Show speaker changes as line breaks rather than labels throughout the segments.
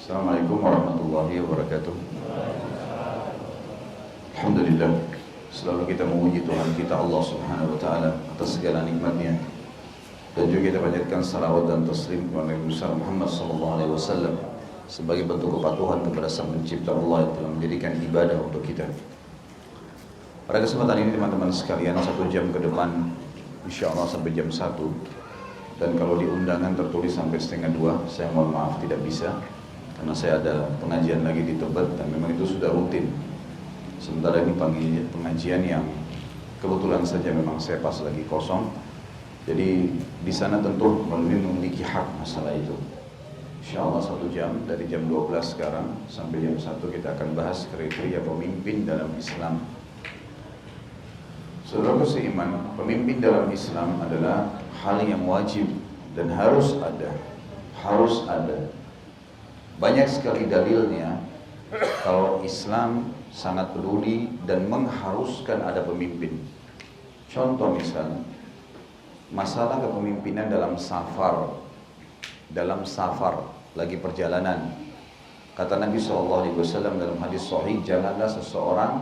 Assalamualaikum warahmatullahi wabarakatuh. Alhamdulillah, selalu kita memuji Tuhan kita Allah Subhanahu wa taala atas segala nikmatnya. Dan juga kita panjatkan salawat dan taslim kepada Nabi Muhammad sallallahu alaihi wasallam sebagai bentuk kepatuhan kepada Sang Pencipta Allah yang telah menjadikan ibadah untuk kita. Pada kesempatan ini teman-teman sekalian, 1 jam ke depan insyaallah sampai jam 1. Dan kalau di undangan tertulis sampai 1:30, saya mohon maaf tidak bisa karena saya ada pengajian lagi di Tebet dan memang itu sudah rutin. Sementara ini pengajian yang kebetulan saja memang saya pas lagi kosong. Jadi di sana tentu memiliki hak masalah itu. Insyaallah 1 jam dari jam 12 sekarang sampai jam 1 kita akan bahas kriteria pemimpin dalam Islam. Saudara seiman, pemimpin dalam Islam adalah hal yang wajib dan harus ada. Harus ada. Banyak sekali dalilnya kalau Islam sangat peduli dan mengharuskan ada pemimpin. Contoh misalnya, masalah kepemimpinan dalam safar. Dalam safar, lagi perjalanan. Kata Nabi SAW dalam hadis sahih, janganlah seseorang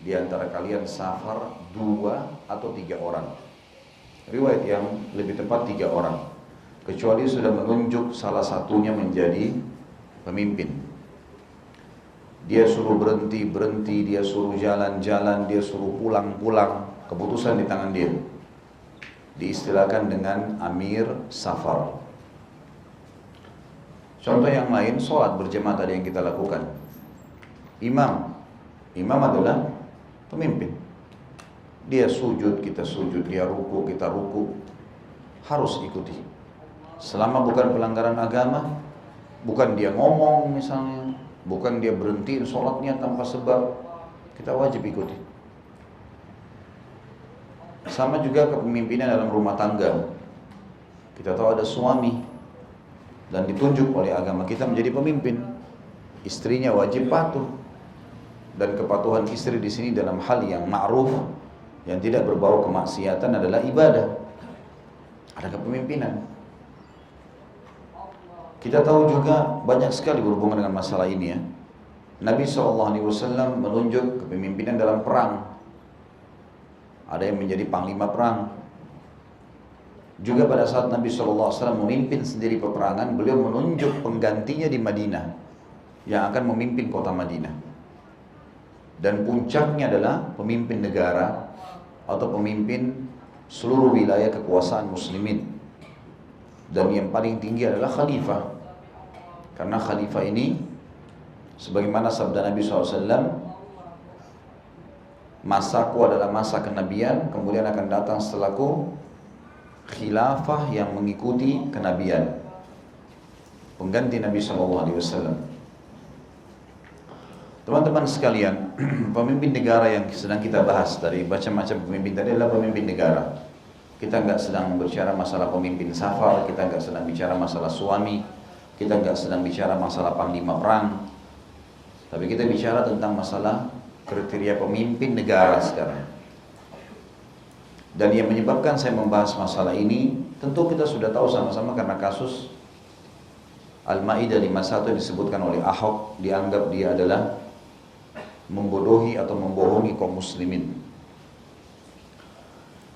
di antara kalian safar 2 atau 3 orang. Riwayat yang lebih tepat 3 orang. Kecuali sudah menunjuk salah satunya menjadi pemimpin. Dia suruh berhenti, dia suruh jalan-jalan, dia suruh pulang, keputusan di tangan dia. Diistilahkan dengan amir safar. Contoh yang lain, sholat berjamaah tadi yang kita lakukan. Imam adalah pemimpin. Dia sujud, kita sujud, dia ruku, kita ruku. Harus ikuti. Selama bukan pelanggaran agama, bukan dia ngomong misalnya, bukan dia berhentiin sholatnya tanpa sebab, kita wajib ikuti. Sama juga kepemimpinan dalam rumah tangga. Kita tahu ada suami dan ditunjuk oleh agama kita menjadi pemimpin. Istrinya wajib patuh. Dan kepatuhan istri di sini dalam hal yang ma'ruf, yang tidak berbau kemaksiatan adalah ibadah. Ada kepemimpinan. Kita tahu juga banyak sekali berhubungan dengan masalah ini ya. Nabi SAW menunjuk kepemimpinan dalam perang. Ada yang menjadi panglima perang. Juga pada saat Nabi SAW memimpin sendiri peperangan, beliau menunjuk penggantinya di Madinah yang akan memimpin kota Madinah. Dan puncaknya adalah pemimpin negara atau pemimpin seluruh wilayah kekuasaan muslimin. Dan yang paling tinggi adalah khalifah. Karena khalifah ini sebagaimana sabda Nabi SAW, masaku adalah masa kenabian, kemudian akan datang setelahku khilafah yang mengikuti kenabian, pengganti Nabi SAW. Teman-teman sekalian, pemimpin negara yang sedang kita bahas dari macam-macam pemimpin tadi adalah pemimpin negara. Kita nggak sedang bicara masalah pemimpin safar, kita nggak sedang bicara masalah suami, kita nggak sedang bicara masalah panglima perang, tapi kita bicara tentang masalah kriteria pemimpin negara sekarang. Dan yang menyebabkan saya membahas masalah ini, tentu kita sudah tahu sama-sama karena kasus Al-Ma'idah 51 disebutkan oleh Ahok, dianggap dia adalah membodohi atau membohongi kaum muslimin.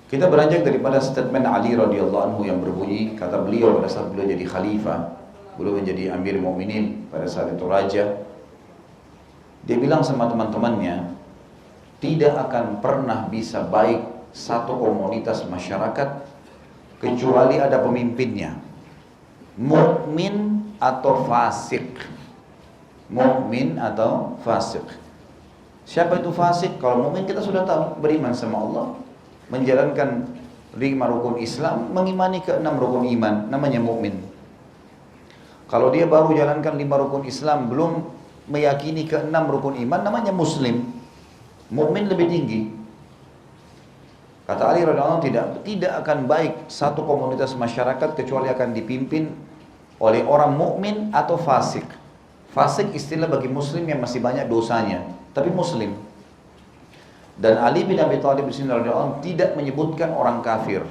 Kita beranjak daripada statement Ali radhiyallahu anhu yang berbunyi, kata beliau pada saat beliau jadi khalifah, beliau menjadi Amir Mu'minin pada saat itu raja. Dia bilang sama teman-temannya, tidak akan pernah bisa baik satu komunitas masyarakat kecuali ada pemimpinnya, mukmin atau fasik. Mukmin atau fasik. Siapa itu fasik? Kalau mukmin kita sudah tahu, beriman sama Allah, menjalankan 5 rukun Islam, mengimani ke 6 rukun iman, namanya mukmin. Kalau dia baru jalankan 5 rukun Islam, belum meyakini ke 6 rukun iman, namanya muslim. Mukmin lebih tinggi. Kata Ali radhiyallahu anhu, tidak akan baik satu komunitas masyarakat kecuali akan dipimpin oleh orang mukmin atau fasik. Fasik istilah bagi muslim yang masih banyak dosanya, tapi muslim. Dan Ali bin Abi Thalib radhiyallahu anhu tidak menyebutkan orang kafir.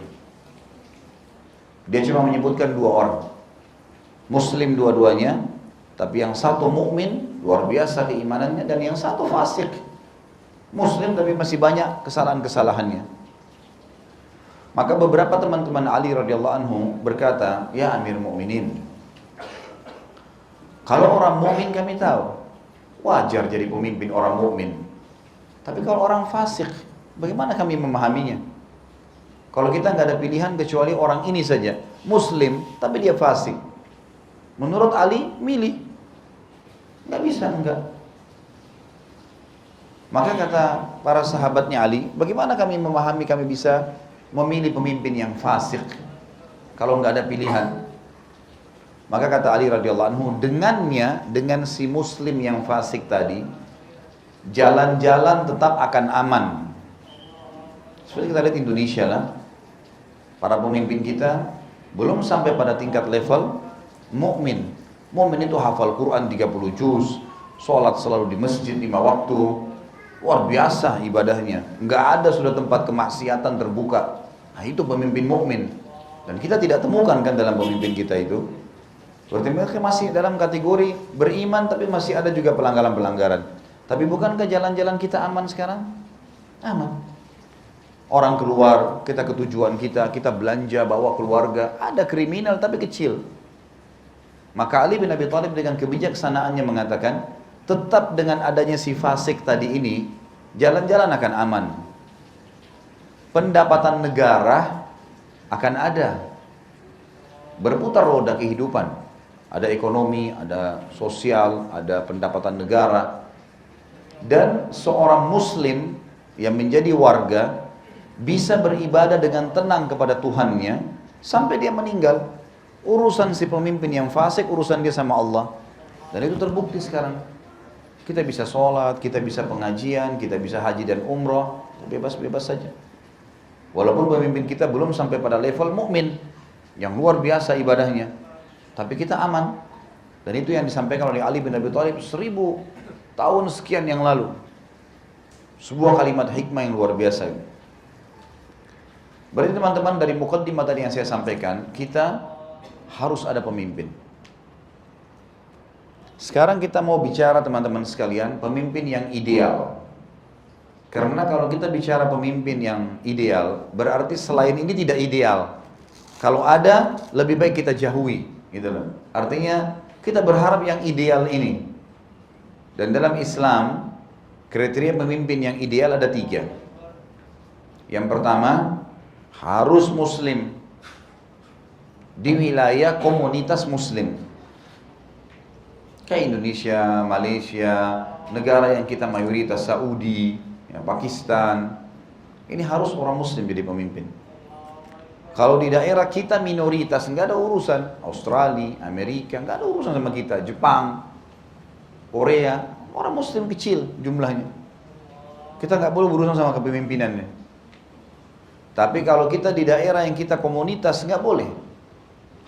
Dia cuma menyebutkan 2 orang. Muslim dua-duanya, Tapi yang satu mukmin, luar biasa keimanannya, dan yang satu fasik. Muslim tapi masih banyak kesalahan-kesalahannya. Maka beberapa teman-teman Ali radhiyallahu anhu berkata, "Ya Amir Mukminin, kalau orang mukmin kami tahu, wajar jadi pemimpin orang mukmin. Tapi kalau orang fasik, bagaimana kami memahaminya? Kalau kita nggak ada pilihan kecuali orang ini saja, Muslim tapi dia fasik. Menurut Ali, milih. Nggak bisa, enggak." Maka kata para sahabatnya Ali, bagaimana kami memahami, kami bisa memilih pemimpin yang fasik kalau nggak ada pilihan? Maka kata Ali radhiyallahu anhu, dengannya, dengan si Muslim yang fasik tadi, jalan-jalan tetap akan aman. Seperti kita lihat Indonesia lah, para pemimpin kita belum sampai pada tingkat level mukmin. Mukmin itu hafal Quran 30 juz, sholat selalu di masjid 5 waktu, luar biasa ibadahnya. Nggak ada sudah tempat kemaksiatan terbuka. Nah itu pemimpin mukmin. Dan kita tidak temukan kan dalam pemimpin kita itu. Berarti mereka masih dalam kategori beriman tapi masih ada juga pelanggaran-pelanggaran. Tapi bukankah jalan-jalan kita aman sekarang? Aman. Orang keluar, kita ke tujuan kita belanja, bawa keluarga, ada kriminal tapi kecil. Maka Ali bin Abi Thalib dengan kebijaksanaannya mengatakan, tetap dengan adanya si fasik tadi ini, jalan-jalan akan aman. Pendapatan negara akan ada. Berputar roda kehidupan. Ada ekonomi, ada sosial, ada pendapatan negara. Dan seorang muslim yang menjadi warga bisa beribadah dengan tenang kepada Tuhannya sampai dia meninggal. Urusan si pemimpin yang fasik, urusan dia sama Allah. Dan itu terbukti sekarang. Kita bisa sholat, kita bisa pengajian, kita bisa haji dan umroh, bebas-bebas saja. Walaupun pemimpin kita belum sampai pada level mukmin yang luar biasa ibadahnya, tapi kita aman. Dan itu yang disampaikan oleh Ali bin Abi Thalib 1000 tahun sekian yang lalu. Sebuah kalimat hikmah yang luar biasa. Berarti teman-teman, dari mukaddimah tadi yang saya sampaikan, kita harus ada pemimpin. Sekarang kita mau bicara teman-teman sekalian, pemimpin yang ideal. Karena kalau kita bicara pemimpin yang ideal, berarti selain ini tidak ideal. Kalau ada, lebih baik kita jauhi, gitu loh. Artinya kita berharap yang ideal ini. Dan dalam Islam, kriteria pemimpin yang ideal ada 3. Yang pertama, harus muslim di wilayah komunitas muslim. Kayak Indonesia, Malaysia, negara yang kita mayoritas, Saudi, ya, Pakistan. Ini harus orang muslim jadi pemimpin. Kalau di daerah kita minoritas, nggak ada urusan. Australia, Amerika, nggak ada urusan sama kita. Jepang, Korea, orang muslim kecil jumlahnya. Kita nggak boleh berurusan sama kepemimpinannya. Tapi kalau kita di daerah yang kita komunitas, nggak boleh.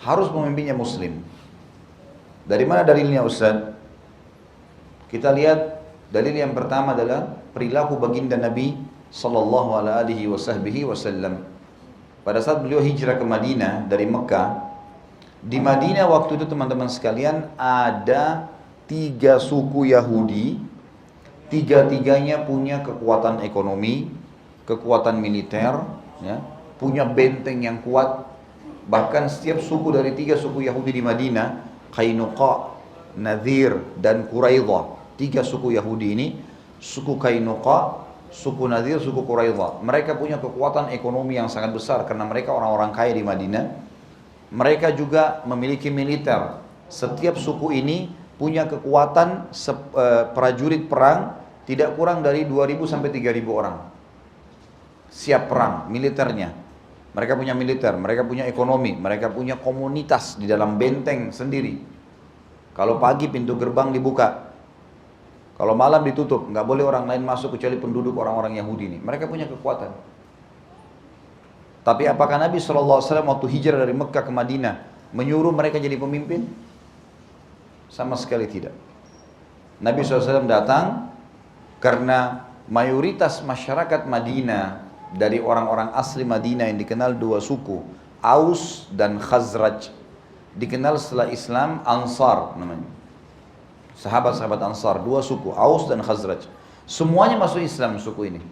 Harus pemimpinnya muslim. Dari mana dalilnya Ustaz? Kita lihat dalil yang pertama adalah perilaku baginda Nabi sallallahu alaihi wasallam. Pada saat beliau hijrah ke Madinah dari Mekah, di Madinah waktu itu teman-teman sekalian ada 3 suku Yahudi, 3-tiganya punya kekuatan ekonomi, kekuatan militer, ya, punya benteng yang kuat. Bahkan setiap suku dari 3 suku Yahudi di Madinah, Qainuqa, Nadir, dan Quraidah, 3 suku Yahudi ini, suku Qainuqa, suku Nadir, suku Quraidah, mereka punya kekuatan ekonomi yang sangat besar karena mereka orang-orang kaya di Madinah. Mereka juga memiliki militer. Setiap suku ini punya kekuatan prajurit perang tidak kurang dari 2.000 sampai 3.000 orang. Siap perang, militernya. Mereka punya militer, mereka punya ekonomi, mereka punya komunitas di dalam benteng sendiri. Kalau pagi pintu gerbang dibuka, kalau malam ditutup, nggak boleh orang lain masuk kecuali penduduk orang-orang Yahudi ini. Mereka punya kekuatan. Tapi apakah Nabi SAW waktu hijrah dari Mekah ke Madinah menyuruh mereka jadi pemimpin? Sama sekali tidak. Nabi SAW datang karena mayoritas masyarakat Madinah dari orang-orang asli Madinah yang dikenal 2 suku, Aus dan Khazraj. Dikenal setelah Islam Ansar namanya. Sahabat-sahabat Ansar, dua suku, Aus dan Khazraj. Semuanya masuk Islam suku ini.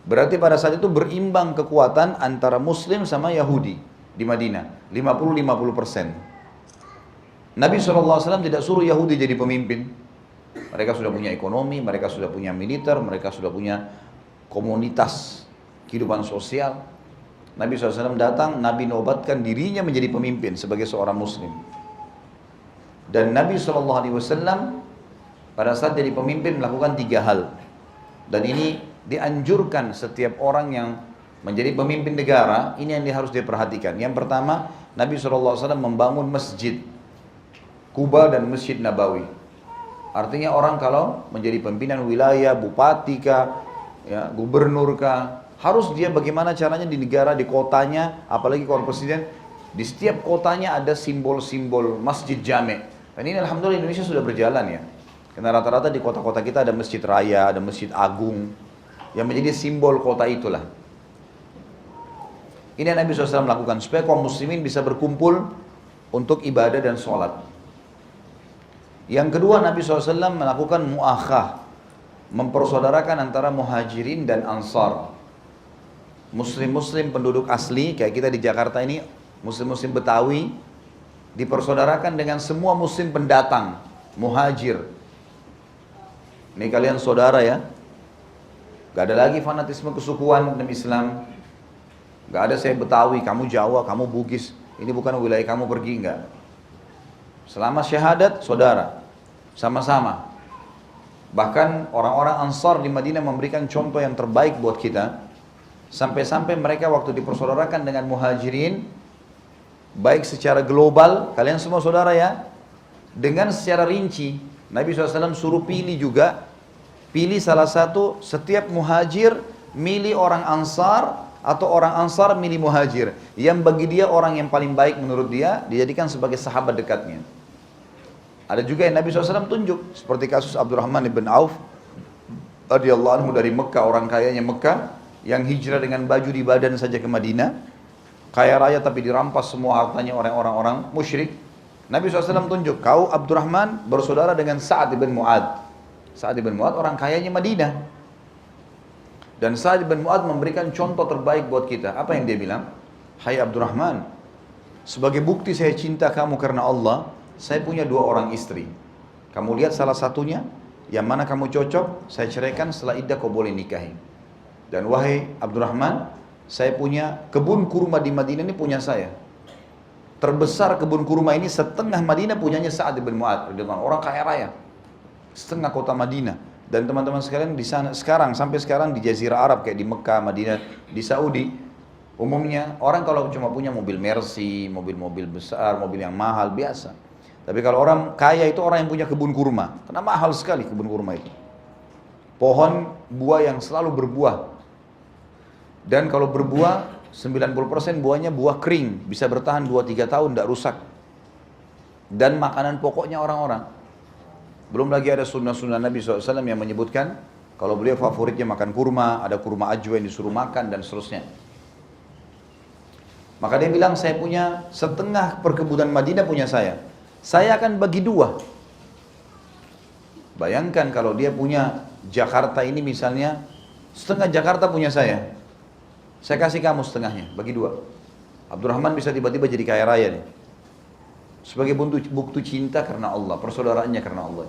Berarti pada saat itu berimbang kekuatan antara Muslim sama Yahudi di Madinah. 50-50%. Nabi SAW tidak suruh Yahudi jadi pemimpin. Mereka sudah punya ekonomi, mereka sudah punya militer, mereka sudah punya komunitas, kehidupan sosial. Nabi SAW datang, Nabi nobatkan dirinya menjadi pemimpin sebagai seorang Muslim. Dan Nabi SAW pada saat jadi pemimpin melakukan 3 hal. Dan ini dianjurkan setiap orang yang menjadi pemimpin negara, ini yang harus diperhatikan. Yang pertama, Nabi SAW membangun masjid Kuba dan Masjid Nabawi. Artinya orang kalau menjadi pimpinan wilayah, bupati kah, ya, gubernur kah, harus dia bagaimana caranya di negara, di kotanya, apalagi kalau presiden, di setiap kotanya ada simbol-simbol masjid jame'. Dan ini alhamdulillah Indonesia sudah berjalan ya. Karena rata-rata di kota-kota kita ada masjid raya, ada masjid agung, yang menjadi simbol kota itulah. Ini yang Nabi SAW lakukan, supaya kaum muslimin bisa berkumpul untuk ibadah dan sholat. Yang kedua, Nabi SAW melakukan mu'akhah, mempersaudarakan antara muhajirin dan ansar. Muslim-muslim penduduk asli, kayak kita di Jakarta ini, muslim-muslim Betawi, dipersaudarakan dengan semua muslim pendatang, muhajir. Ini kalian saudara ya. Gak ada lagi fanatisme kesukuan dalam Islam. Gak ada saya Betawi, kamu Jawa, kamu Bugis. Ini bukan wilayah kamu, pergi, enggak. Selama syahadat, saudara. Sama-sama. Bahkan orang-orang Ansar di Madinah memberikan contoh yang terbaik buat kita. Sampai-sampai mereka waktu dipersaudarakan dengan muhajirin, baik secara global, kalian semua saudara ya, dengan secara rinci, Nabi SAW suruh pilih juga, pilih salah satu, setiap muhajir milih orang Ansar, atau orang Ansar milih muhajir, yang bagi dia orang yang paling baik menurut dia, dijadikan sebagai sahabat dekatnya. Ada juga yang Nabi SAW tunjuk, seperti kasus Abdurrahman ibn Auf radhiyallahu anhu dari Mekah, orang kayanya Mekah, yang hijrah dengan baju di badan saja ke Madinah, kaya raya tapi dirampas semua hartanya orang-orang musyrik. Nabi SAW tunjuk, kau Abdurrahman bersaudara dengan Sa'ad ibn Mu'ad. Sa'ad ibn Mu'ad orang kayanya Madinah. Dan Sa'ad ibn Mu'ad memberikan contoh terbaik buat kita. Apa yang dia bilang? Hai Abdurrahman, sebagai bukti saya cinta kamu karena Allah, saya punya 2 orang istri. Kamu lihat salah satunya, yang mana kamu cocok, saya ceraikan, setelah iddah kau boleh nikahi. Dan wahai Abdurrahman, saya punya kebun kurma di Madinah, ini punya saya. Terbesar kebun kurma ini, setengah Madinah punyanya Sa'ad ibn Mu'ad, orang kaya raya. Setengah kota Madinah. Dan teman-teman sekalian di sana sekarang, sampai sekarang di Jazirah Arab, kayak di Mekah, Madinah, di Saudi, umumnya orang kalau cuma punya mobil Mercy, mobil-mobil besar, mobil yang mahal, biasa. Tapi kalau orang kaya itu orang yang punya kebun kurma, karena mahal sekali kebun kurma itu. Pohon buah yang selalu berbuah. Dan kalau berbuah, 90% buahnya buah kering, bisa bertahan 2-3 tahun, tidak rusak. Dan makanan pokoknya orang-orang. Belum lagi ada sunnah-sunnah Nabi SAW yang menyebutkan, kalau beliau favoritnya makan kurma, ada kurma ajwa yang disuruh makan, dan seterusnya. Maka dia bilang, saya punya setengah perkebunan Madinah punya saya akan bagi 2. Bayangkan kalau dia punya Jakarta ini misalnya, setengah Jakarta punya saya kasih kamu setengahnya, bagi 2. Abdurrahman bisa tiba-tiba jadi kaya raya nih. Sebagai bukti cinta karena Allah, persaudaraannya karena Allah.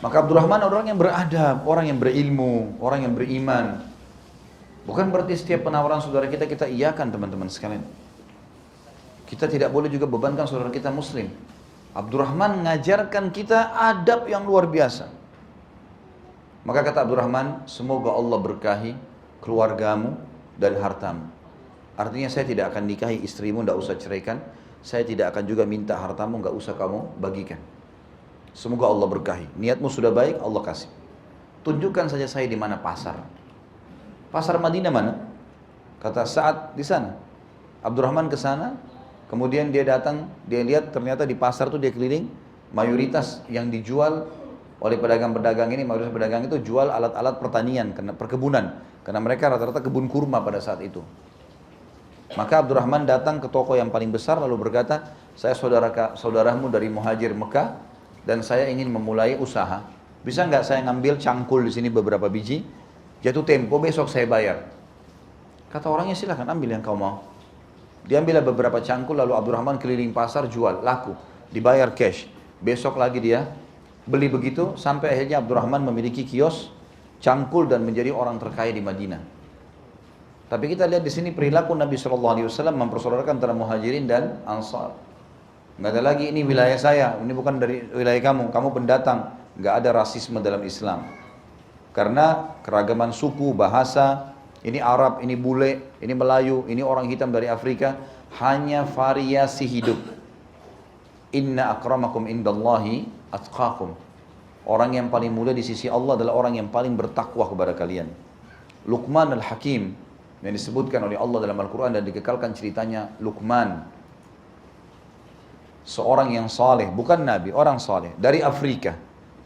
Maka Abdurrahman orang yang beradab, orang yang berilmu, orang yang beriman. Bukan berarti setiap penawaran saudara kita iyakan teman-teman sekalian. Kita tidak boleh juga bebankan saudara kita muslim. Abdurrahman mengajarkan kita adab yang luar biasa. Maka kata Abdurrahman, semoga Allah berkahi keluargamu dan hartamu. Artinya saya tidak akan nikahi istrimu, tidak usah ceraikan. Saya tidak akan juga minta hartamu, tidak usah kamu bagikan. Semoga Allah berkahi. Niatmu sudah baik, Allah kasih. Tunjukkan saja saya di mana pasar. Pasar Madinah mana? Kata Sa'ad di sana. Abdurrahman ke sana. Kemudian dia datang, dia lihat ternyata di pasar tuh dia keliling, mayoritas yang dijual oleh pedagang-pedagang ini, mayoritas pedagang itu jual alat-alat pertanian, perkebunan, karena mereka rata-rata kebun kurma pada saat itu. Maka Abdurrahman datang ke toko yang paling besar lalu berkata, saya saudaramu dari Muhajir Mekah, dan saya ingin memulai usaha. Bisa nggak saya ngambil cangkul di sini beberapa biji, jatuh tempo besok saya bayar. Kata orangnya silahkan ambil yang kau mau. Dia ambil beberapa cangkul lalu Abdurrahman keliling pasar jual, laku, dibayar cash. Besok lagi dia beli begitu sampai akhirnya Abdurrahman memiliki kios cangkul dan menjadi orang terkaya di Madinah. Tapi kita lihat di sini perilaku Nabi SAW mempersaudarakan antara Muhajirin dan Ansar. Nggak ada lagi ini wilayah saya, ini bukan dari wilayah kamu, kamu pendatang. Nggak ada rasisme dalam Islam. Karena keragaman suku, bahasa, ini Arab, ini bule, ini Melayu, ini orang hitam dari Afrika, hanya variasi hidup. Inna akramakum indallahi atqakum. Orang yang paling mulia di sisi Allah adalah orang yang paling bertakwa kepada kalian. Luqman al-Hakim yang disebutkan oleh Allah dalam Al-Quran dan dikekalkan ceritanya Luqman, seorang yang saleh, bukan nabi, orang saleh dari Afrika,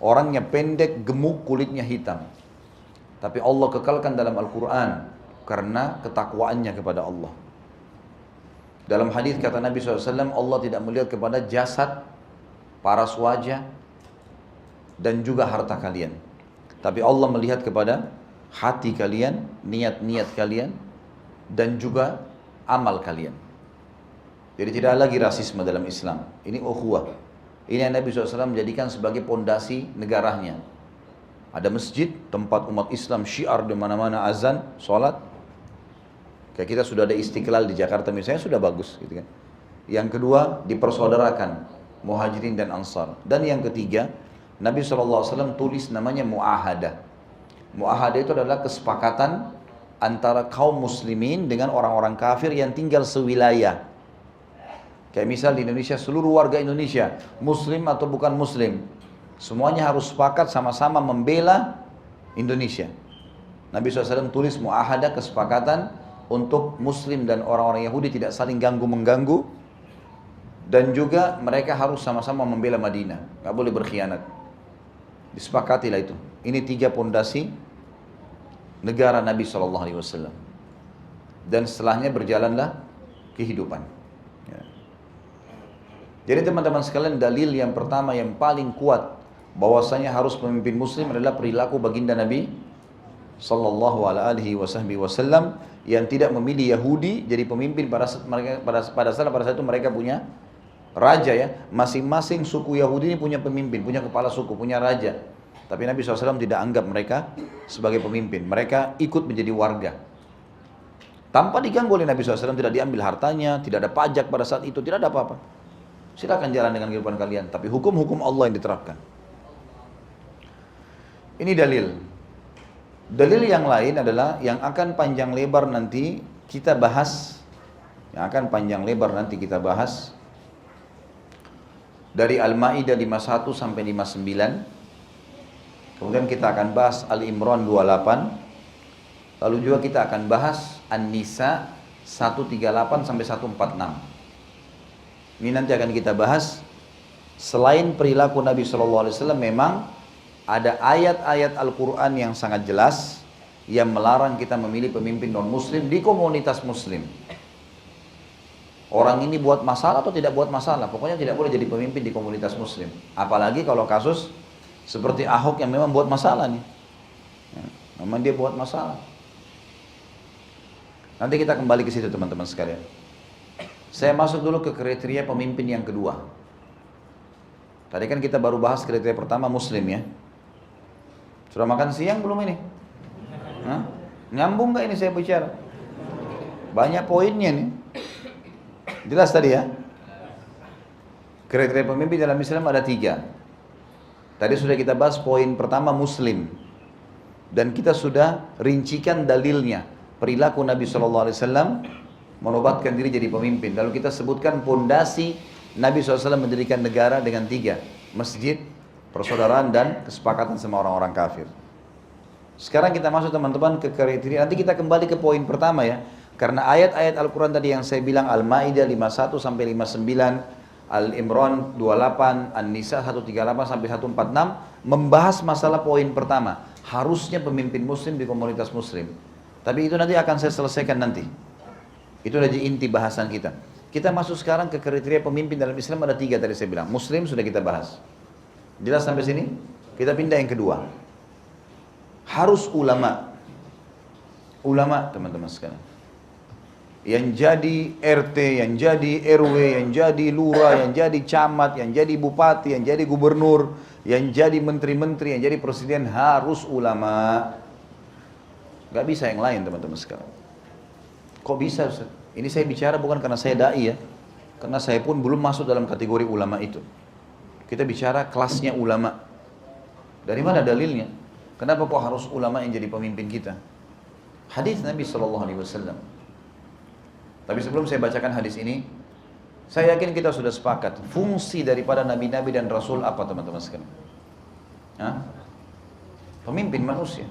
orangnya pendek, gemuk, kulitnya hitam, tapi Allah kekalkan dalam Al-Quran karena ketakwaannya kepada Allah. Dalam hadis kata Nabi SAW, Allah tidak melihat kepada jasad, paras wajah dan juga harta kalian, tapi Allah melihat kepada hati kalian, niat-niat kalian, dan juga amal kalian. Jadi tidak ada lagi rasisme dalam Islam. Ini ukhuwah. Ini yang Nabi SAW menjadikan sebagai pondasi negaranya. Ada masjid, tempat umat Islam syiar di mana-mana, azan, sholat. Kayak kita sudah ada Istiqlal di Jakarta misalnya, sudah bagus, gitu kan. Yang kedua, dipersaudarakan Muhajirin dan Ansar. Dan yang ketiga, Nabi SAW tulis namanya mu'ahadah. Mu'ahadah itu adalah kesepakatan antara kaum muslimin dengan orang-orang kafir yang tinggal sewilayah. Kayak misal di Indonesia, seluruh warga Indonesia, muslim atau bukan muslim, semuanya harus sepakat sama-sama membela Indonesia. Nabi SAW tulis mu'ahadah, kesepakatan untuk muslim dan orang-orang Yahudi tidak saling ganggu-mengganggu, dan juga mereka harus sama-sama membela Madinah, nggak boleh berkhianat. Disepakatilah itu. Ini 3 pondasi negara Nabi SAW. Dan setelahnya berjalanlah kehidupan. Ya. Jadi teman-teman sekalian, dalil yang pertama yang paling kuat bahwasanya harus pemimpin muslim adalah perilaku baginda Nabi SAW yang tidak memilih Yahudi jadi pemimpin pada saat itu mereka punya raja, ya. Masing-masing suku Yahudi ini punya pemimpin, punya kepala suku, punya raja. Tapi Nabi SAW tidak anggap mereka sebagai pemimpin. Mereka ikut menjadi warga. Tanpa diganggu oleh Nabi SAW, tidak diambil hartanya, tidak ada pajak pada saat itu, tidak ada apa-apa. Silakan jalan dengan kehidupan kalian, tapi hukum-hukum Allah yang diterapkan. Ini dalil. Dalil yang lain adalah yang akan panjang lebar nanti kita bahas. Yang akan panjang lebar nanti kita bahas dari Al-Ma'idah 51 sampai 59. Kemudian kita akan bahas Al-Imran 28. Lalu juga kita akan bahas An-Nisa 138 sampai 146. Ini nanti akan kita bahas. Selain perilaku Nabi SAW, memang ada ayat-ayat Al-Quran yang sangat jelas yang melarang kita memilih pemimpin non-muslim di komunitas muslim. Orang ini buat masalah atau tidak buat masalah, pokoknya tidak boleh jadi pemimpin di komunitas muslim. Apalagi kalau kasus seperti Ahok yang memang buat masalah nih. Ya, memang dia buat masalah. Nanti kita kembali ke situ teman-teman sekalian. Saya masuk dulu ke kriteria pemimpin yang kedua. Tadi kan kita baru bahas kriteria pertama muslim, ya. Sudah makan siang belum ini? Hah? Nyambung gak ini saya bicara? Banyak poinnya nih. Jelas tadi ya? Kriteria pemimpin dalam Islam ada 3. Tadi sudah kita bahas poin pertama muslim. Dan kita sudah rincikan dalilnya. Perilaku Nabi SAW menobatkan diri jadi pemimpin. Lalu kita sebutkan pondasi Nabi SAW mendirikan negara dengan 3. Masjid, persaudaraan, dan kesepakatan sama orang-orang kafir. Sekarang kita masuk teman-teman ke kriteria. Nanti kita kembali ke poin pertama, ya. Karena ayat-ayat Al-Quran tadi yang saya bilang, Al-Ma'idah 51 sampai 59, Al-Imran 28, An-Nisa 138 sampai 146 membahas masalah poin pertama. Harusnya pemimpin muslim di komunitas muslim. Tapi itu nanti akan saya selesaikan nanti. Itu adalah inti bahasan kita. Kita masuk sekarang ke kriteria pemimpin dalam Islam ada 3 tadi saya bilang. Muslim sudah kita bahas. Jelas sampai sini? Kita pindah yang kedua. Harus ulama. Ulama teman-teman sekalian. Yang jadi RT, yang jadi RW, yang jadi lurah, yang jadi camat, yang jadi bupati, yang jadi gubernur, yang jadi menteri-menteri, yang jadi presiden harus ulama. Gak bisa yang lain teman-teman sekalian. Kok bisa Ustaz? Ini saya bicara bukan karena saya dai ya. Karena saya pun belum masuk dalam kategori ulama itu. Kita bicara kelasnya ulama. Dari mana dalilnya? Kenapa kok harus ulama yang jadi pemimpin kita? Hadis Nabi SAW. Tapi sebelum saya bacakan hadis ini, saya yakin kita sudah sepakat. Fungsi daripada nabi-nabi dan rasul apa teman-teman sekalian? Hah? Pemimpin manusia.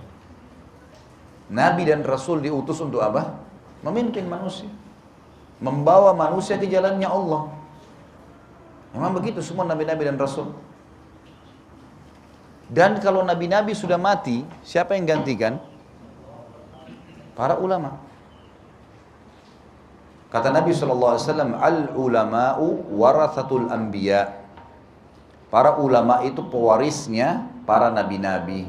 Nabi dan rasul diutus untuk apa? Memimpin manusia. Membawa manusia ke jalannya Allah. Memang begitu semua nabi-nabi dan rasul. Dan kalau nabi-nabi sudah mati, siapa yang gantikan? Para ulama. Kata Nabi SAW, al-ulama'u warathatul anbiya. Para ulama itu pewarisnya para nabi-nabi.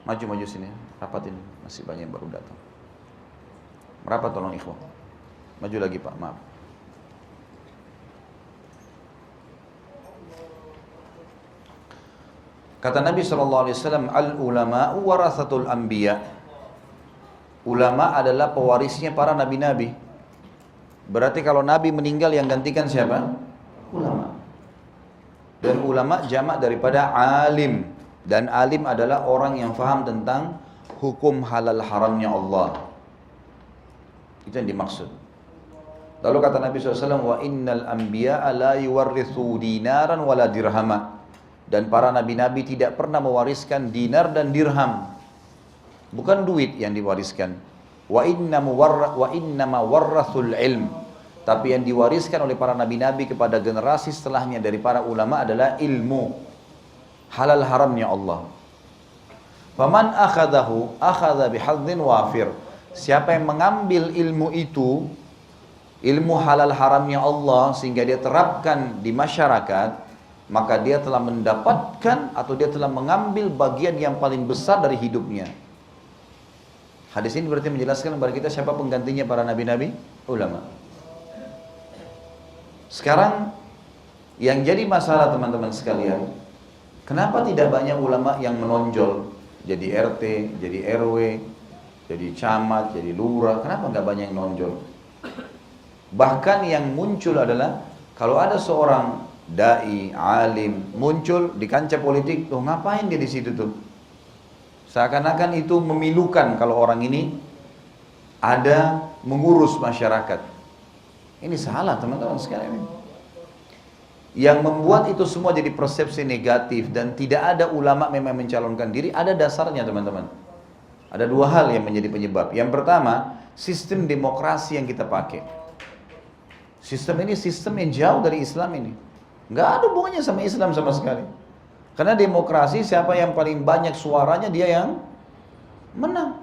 Maju sini, rapatin, masih banyak yang baru datang. Merapat tolong ikhwah. Maju lagi Pak, maaf. Kata Nabi SAW, al-ulama'u warathatul anbiya. Ulama adalah pewarisnya para nabi-nabi. Berarti kalau nabi meninggal yang gantikan siapa? Ulama. Dan ulama jamak daripada alim. Dan alim adalah orang yang faham tentang hukum halal haramnya Allah. Itu yang dimaksud. Lalu kata Nabi SAW, wa innal anbiya'a la yuwarrithu dinaran wala dirhama. Dan para nabi-nabi tidak pernah mewariskan dinar dan dirham. Bukan duit yang diwariskan. Wa innama warrathul ilm. Tapi yang diwariskan oleh para nabi-nabi kepada generasi setelahnya dari para ulama adalah ilmu. Halal haramnya Allah. Faman akhadahu akhadha bihadzin wafir. Siapa yang mengambil ilmu itu, ilmu halal haramnya Allah, sehingga dia terapkan di masyarakat, maka dia telah mendapatkan atau dia telah mengambil bagian yang paling besar dari hidupnya. Hadis ini berarti menjelaskan kepada kita siapa penggantinya para nabi-nabi? Ulama. Sekarang yang jadi masalah teman-teman sekalian, kenapa tidak banyak ulama yang menonjol jadi RT, jadi RW, jadi camat, jadi lurah? Kenapa nggak banyak yang menonjol? Bahkan yang muncul adalah kalau ada seorang dai, alim muncul di kancah politik, tuh ngapain dia di situ tuh? Seakan-akan itu memilukan kalau orang ini ada mengurus masyarakat. Ini salah teman-teman sekalian. Yang membuat itu semua jadi persepsi negatif dan tidak ada ulama memang mencalonkan diri, ada dasarnya teman-teman. Ada dua hal yang menjadi penyebab. Yang pertama, sistem demokrasi yang kita pakai. Sistem ini sistem yang jauh dari Islam ini. Nggak ada hubungannya sama Islam sama sekali. Karena demokrasi siapa yang paling banyak suaranya dia yang menang.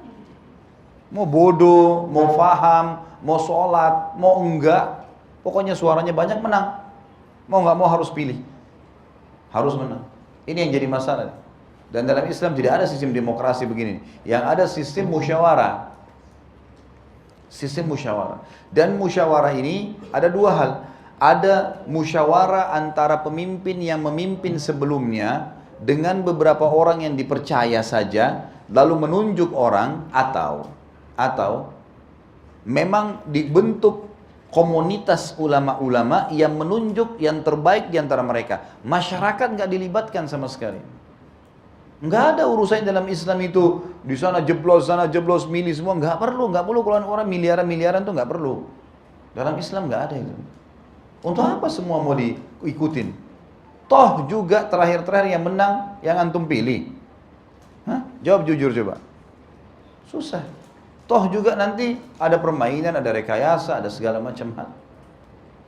Mau bodoh, mau faham, mau sholat, mau enggak, pokoknya suaranya banyak menang. Mau enggak mau harus pilih, harus menang. Ini yang jadi masalah. Dan dalam Islam tidak ada sistem demokrasi begini. Yang ada sistem musyawarah. Sistem musyawarah. Dan musyawarah ini ada dua hal. Ada musyawarah antara pemimpin yang memimpin sebelumnya dengan beberapa orang yang dipercaya saja, lalu menunjuk orang, atau memang dibentuk komunitas ulama-ulama yang menunjuk yang terbaik di antara mereka. Masyarakat nggak dilibatkan sama sekali. Nggak ada urusan dalam Islam itu di sana jeblos milih semua, nggak perlu keluar orang miliaran tuh nggak perlu. Dalam Islam nggak ada itu. Untuk apa semua mau diikutin? Toh juga terakhir yang menang yang antum pilih. Hah? Jawab jujur coba. Susah. Toh juga nanti ada permainan, ada rekayasa, ada segala macam hal.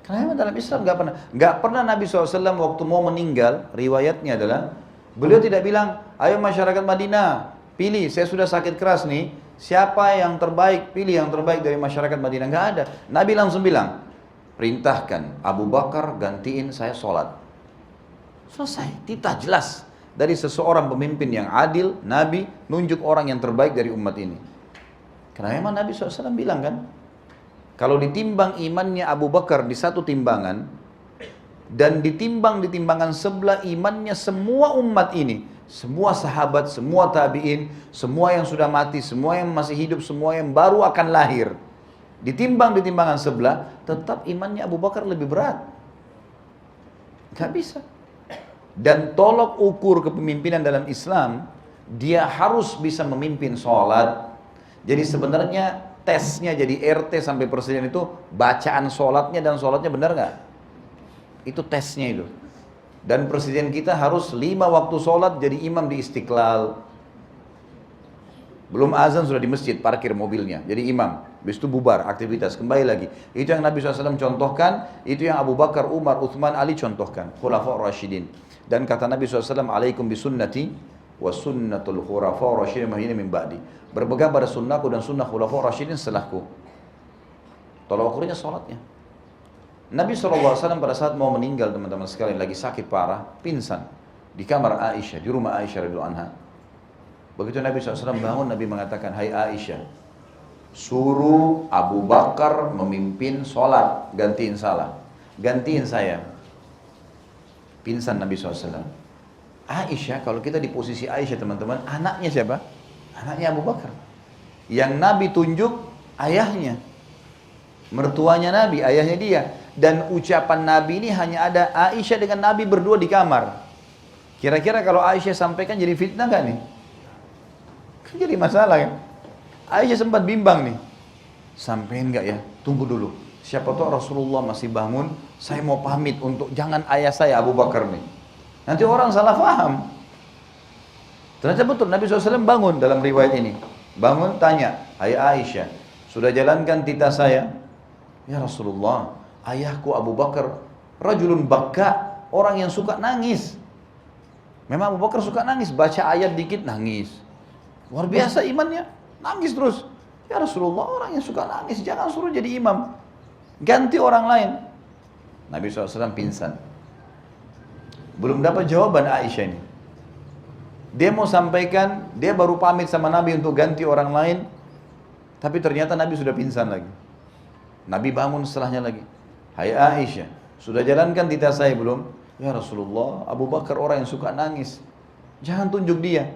Karena dalam Islam nggak pernah Nabi SAW waktu mau meninggal, riwayatnya adalah beliau tidak bilang, ayo masyarakat Madinah, pilih, saya sudah sakit keras nih, siapa yang terbaik, pilih yang terbaik dari masyarakat Madinah. Nggak ada. Nabi langsung bilang, perintahkan Abu Bakar gantiin saya sholat. Selesai, titah jelas dari seseorang pemimpin yang adil, Nabi nunjuk orang yang terbaik dari umat ini. Karena memang Nabi SAW bilang kan, kalau ditimbang imannya Abu Bakar di satu timbangan, dan ditimbang di timbangan sebelah imannya semua umat ini, semua sahabat, semua tabi'in, semua yang sudah mati, semua yang masih hidup, semua yang baru akan lahir, ditimbang di timbangan sebelah, tetap imannya Abu Bakar lebih berat. Gak bisa. Dan tolok ukur kepemimpinan dalam Islam, dia harus bisa memimpin sholat. Jadi sebenarnya tesnya jadi RT sampai presiden itu bacaan sholatnya dan sholatnya benar gak? Itu tesnya itu. Dan presiden kita harus 5 waktu sholat jadi imam di Istiqlal. Belum azan sudah di masjid, parkir mobilnya, jadi imam. Habis itu bubar, aktivitas, kembali lagi. Itu yang Nabi SAW contohkan, itu yang Abu Bakar, Umar, Uthman, Ali contohkan. Khulafa' Rashidin. Dan kata Nabi SAW, alaikum bisunnati wa sunnatul khulafa' Rashidin min ba'di. Berpegang pada sunnahku dan sunnah Khulafa' Rashidin setelahku. Tolak ukurnya sholatnya. Nabi SAW pada saat mau meninggal, teman-teman sekalian, lagi sakit parah, pingsan di kamar Aisyah, di rumah Aisyah radhiyallahu anha. Begitu Nabi SAW bangun, Nabi mengatakan, hai Aisyah, suruh Abu Bakar memimpin sholat, gantiin salah, gantiin saya. Pingsan Nabi SAW. Aisyah, kalau kita di posisi Aisyah teman-teman, anaknya siapa? Anaknya Abu Bakar. Yang Nabi tunjuk ayahnya, mertuanya Nabi, ayahnya dia. Dan ucapan Nabi ini hanya ada Aisyah dengan Nabi berdua di kamar. Kira-kira kalau Aisyah sampaikan jadi fitnah gak nih? Kan jadi masalah kan? Aisyah sempat bimbang nih. Sampein gak ya? Tunggu dulu. Siapa tahu Rasulullah masih bangun, saya mau pamit untuk jangan ayah saya Abu Bakar nih. Nanti orang salah faham. Ternyata betul Nabi SAW bangun dalam riwayat ini. Bangun tanya, hai Aisyah, sudah jalankan titah saya? Ya Rasulullah, ayahku Abu Bakar rajulun bakka, orang yang suka nangis. Memang Abu Bakar suka nangis, baca ayat dikit nangis. Luar biasa imannya, nangis terus. Ya Rasulullah, orang yang suka nangis jangan suruh jadi imam, ganti orang lain. Nabi SAW pingsan. Belum dapat jawaban Aisyah ini. Dia mau sampaikan, dia baru pamit sama Nabi untuk ganti orang lain, tapi ternyata Nabi sudah pingsan lagi. Nabi bangun setelahnya lagi. Hai Aisyah, sudah jalankan titah saya belum? Ya Rasulullah, Abu Bakar orang yang suka nangis, jangan tunjuk dia.